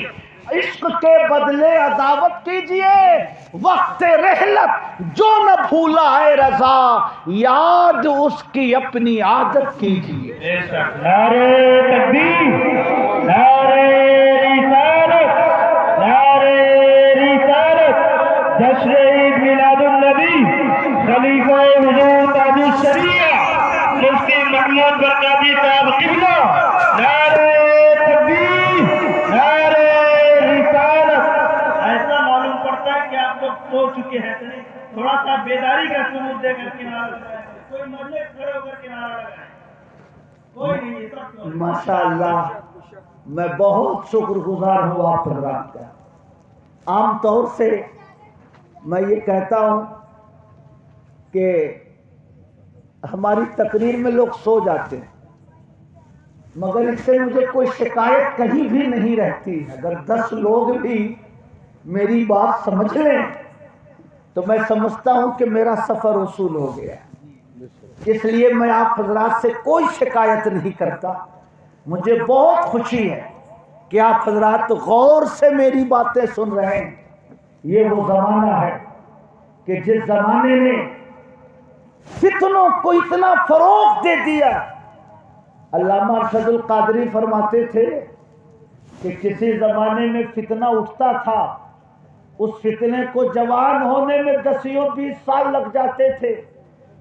عشق کے بدلے عداوت کیجئے، وقت رحلت جو نہ بھولا ہے رضا، یاد اس کی اپنی عادت کیجئے۔ نعرہ تکبیر، نعرہ رسالت، نعرہ رسالت، جشن عید میلاد النبی، خلیفہ حضور تاج الشریعہ مفتی محمود برکاتی صاحب قبلہ، نعرہ تکبیر، نعرہ رسالت۔ ایسا معلوم پڑتا ہے کہ آپ لوگ سو چکے ہیں، تھوڑا سا بیداری کا ثبوت دے کر کے نعرہ لگائیں، کوئی مرنے کھڑے ہو کر کے نعرہ لگائیں، کوئی نہیں، سب ماشاءاللہ، میں بہت شکر گزار ہوں آپ حضرات کا۔ عام طور سے میں یہ کہتا ہوں کہ ہماری تقریر میں لوگ سو جاتے ہیں، مگر اس سے مجھے کوئی شکایت کہیں بھی نہیں رہتی۔ اگر 10 لوگ بھی میری بات سمجھ لیں تو میں سمجھتا ہوں کہ میرا سفر وصول ہو گیا۔ اس لیے میں آپ حضرات سے کوئی شکایت نہیں کرتا۔ مجھے بہت خوشی ہے کہ آپ حضرات غور سے میری باتیں سن رہے ہیں۔ یہ وہ زمانہ ہے کہ جس زمانے نے فتنوں کو اتنا فروغ دے دیا۔ علامہ ارشد القادری فرماتے تھے کہ کسی زمانے میں فتنہ اٹھتا تھا، اس فتنے کو جوان ہونے میں 10-20 سال لگ جاتے تھے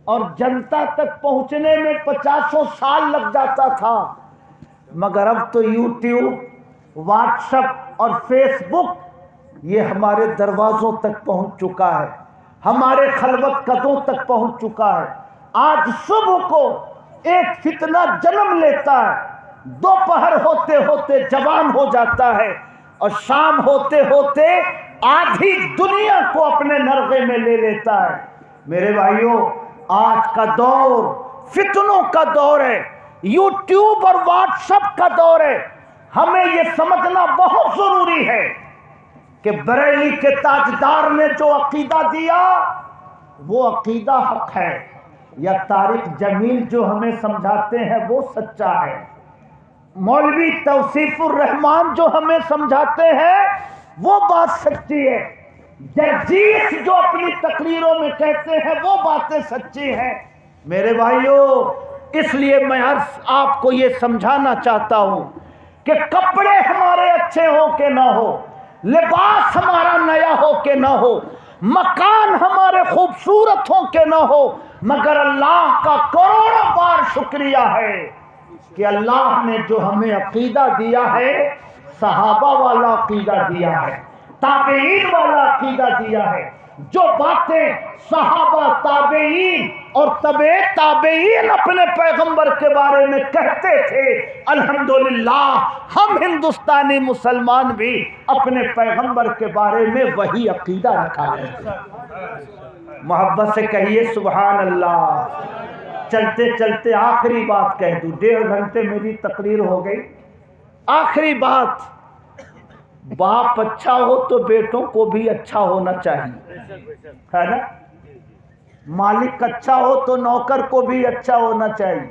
اور جنتا تک پہنچنے میں 50 سال لگ جاتا تھا، مگر اب تو یوٹیوب، واٹس ایپ اور فیس بک یہ ہمارے دروازوں تک پہنچ چکا ہے، ہمارے خلوت قدوں تک پہنچ چکا ہے۔ آج صبح کو ایک فتنہ جنم لیتا ہے، دوپہر ہوتے ہوتے جوان ہو جاتا ہے، اور شام ہوتے ہوتے آدھی دنیا کو اپنے نرغے میں لے لیتا ہے۔ میرے بھائیوں، آج کا دور فتنوں کا دور ہے، یوٹیوب اور واٹس ایپ کا دور ہے۔ ہمیں یہ سمجھنا بہت ضروری ہے کہ بریلی کے تاجدار نے جو عقیدہ دیا وہ عقیدہ حق ہے، یا طارق جمیل جو ہمیں سمجھاتے ہیں وہ سچا ہے، مولوی توصیف الرحمان جو ہمیں سمجھاتے ہیں وہ بات سچی ہے، جرجیس جو اپنی تقریروں میں کہتے ہیں وہ باتیں سچی ہیں۔ میرے بھائیوں، اس لیے میں آپ کو یہ سمجھانا چاہتا ہوں کہ کپڑے ہمارے اچھے ہو کہ نہ ہو، لباس ہمارا نیا ہو کہ نہ ہو، مکان ہمارے خوبصورت ہو کہ نہ ہو، مگر اللہ کا کروڑوں بار شکریہ ہے کہ اللہ نے جو ہمیں عقیدہ دیا ہے صحابہ والا عقیدہ دیا ہے، تابعین والا عقیدہ دیا ہے۔ جو باتیں صحابہ، تابعین اور تبع تابعین اپنے پیغمبر کے بارے میں کہتے تھے، الحمدللہ ہم ہندوستانی مسلمان بھی اپنے پیغمبر کے بارے میں وہی عقیدہ رکھا ہے۔ محبت سے کہیے سبحان اللہ۔ چلتے چلتے آخری بات کہہ دوں، 1.5 گھنٹے میری تقریر ہو گئی۔ آخری بات، باپ اچھا ہو تو بیٹوں کو بھی اچھا ہونا چاہیے، ہے نا؟ مالک اچھا ہو تو نوکر کو بھی اچھا ہونا چاہیے۔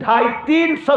250-300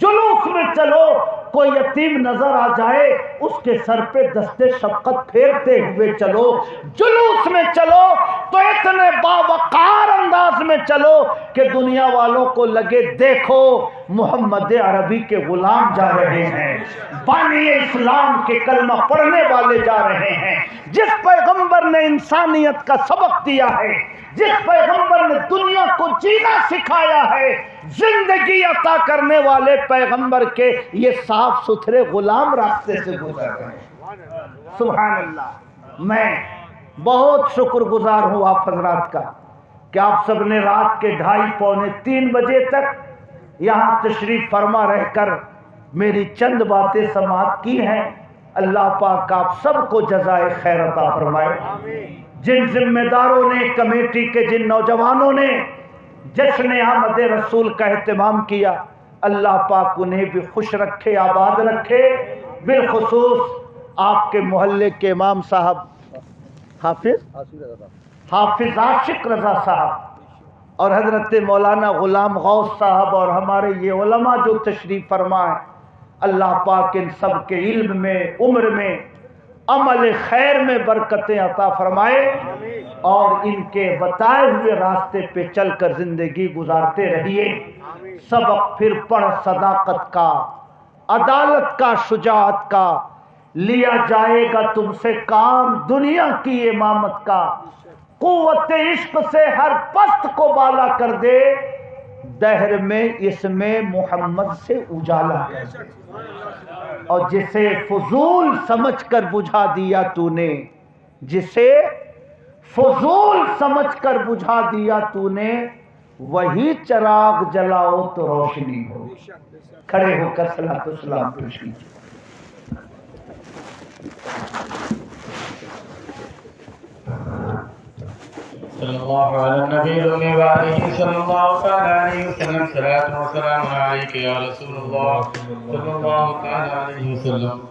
جلوس میں چلو، کوئی یتیم نظر آ جائے اس کے سر پہ دستے شفقت پھیرتے ہوئے چلو، جلوس میں چلو تو اتنے باوقار انداز میں چلو کہ دنیا والوں کو لگے دیکھو محمد عربی کے غلام جا رہے ہیں، بانی اسلام کے کلمہ پڑھنے والے جا رہے ہیں، جس پیغمبر نے انسانیت کا سبق دیا ہے، جس پیغمبر نے دنیا کو جینا سکھایا ہے، زندگی عطا کرنے والے پیغمبر کے یہ صاف ستھرے غلام راستے سے گزر رہے ہیں۔ سبحان اللہ۔ میں بہت شکر گزار ہوں آپ حضرات کا کہ آپ سب نے رات کے 2:30 پونے 3 بجے تک یہاں تشریف فرما رہ کر میری چند باتیں سماعت کی ہیں۔ اللہ پاک آپ سب کو جزائے خیر عطا فرمائے۔ جن ذمہ داروں نے، کمیٹی کے جن نوجوانوں نے جشن آمد رسول کا اہتمام کیا، اللہ پاک انہیں بھی خوش رکھے، آباد رکھے۔ بالخصوص آپ کے محلے کے امام صاحب حافظ عاشق رضا صاحب اور حضرت مولانا غلام غوث صاحب اور ہمارے یہ علماء جو تشریف فرما ہے، اللہ پاک ان سب کے علم میں، عمر میں، عمل خیر میں برکتیں عطا فرمائے اور ان کے بتائے ہوئے راستے پہ چل کر زندگی گزارتے رہیے۔ سبق پھر پڑھ صداقت کا، عدالت کا، شجاعت کا، لیا جائے گا تم سے کام دنیا کی امامت کا، قوت عشق سے ہر پست کو بالا کر دے، دہر میں اس میں محمد سے اجالا کر دے، اور جسے فضول سمجھ کر بجھا دیا تو نے، جسے فضول سمجھ کر بجھا دیا تو نے، وہی چراغ جلاؤ تو روشنی ہو۔ کھڑے ہو کر صلاۃ و سلام پیش کیجیے۔ صلی اللہ علیہ النبی الامی وآلہ صلی اللہ تعالی علیہ وسلم، صلاۃ و سلام علیک یا رسول اللہ صلی اللہ تعالی علیہ وسلم۔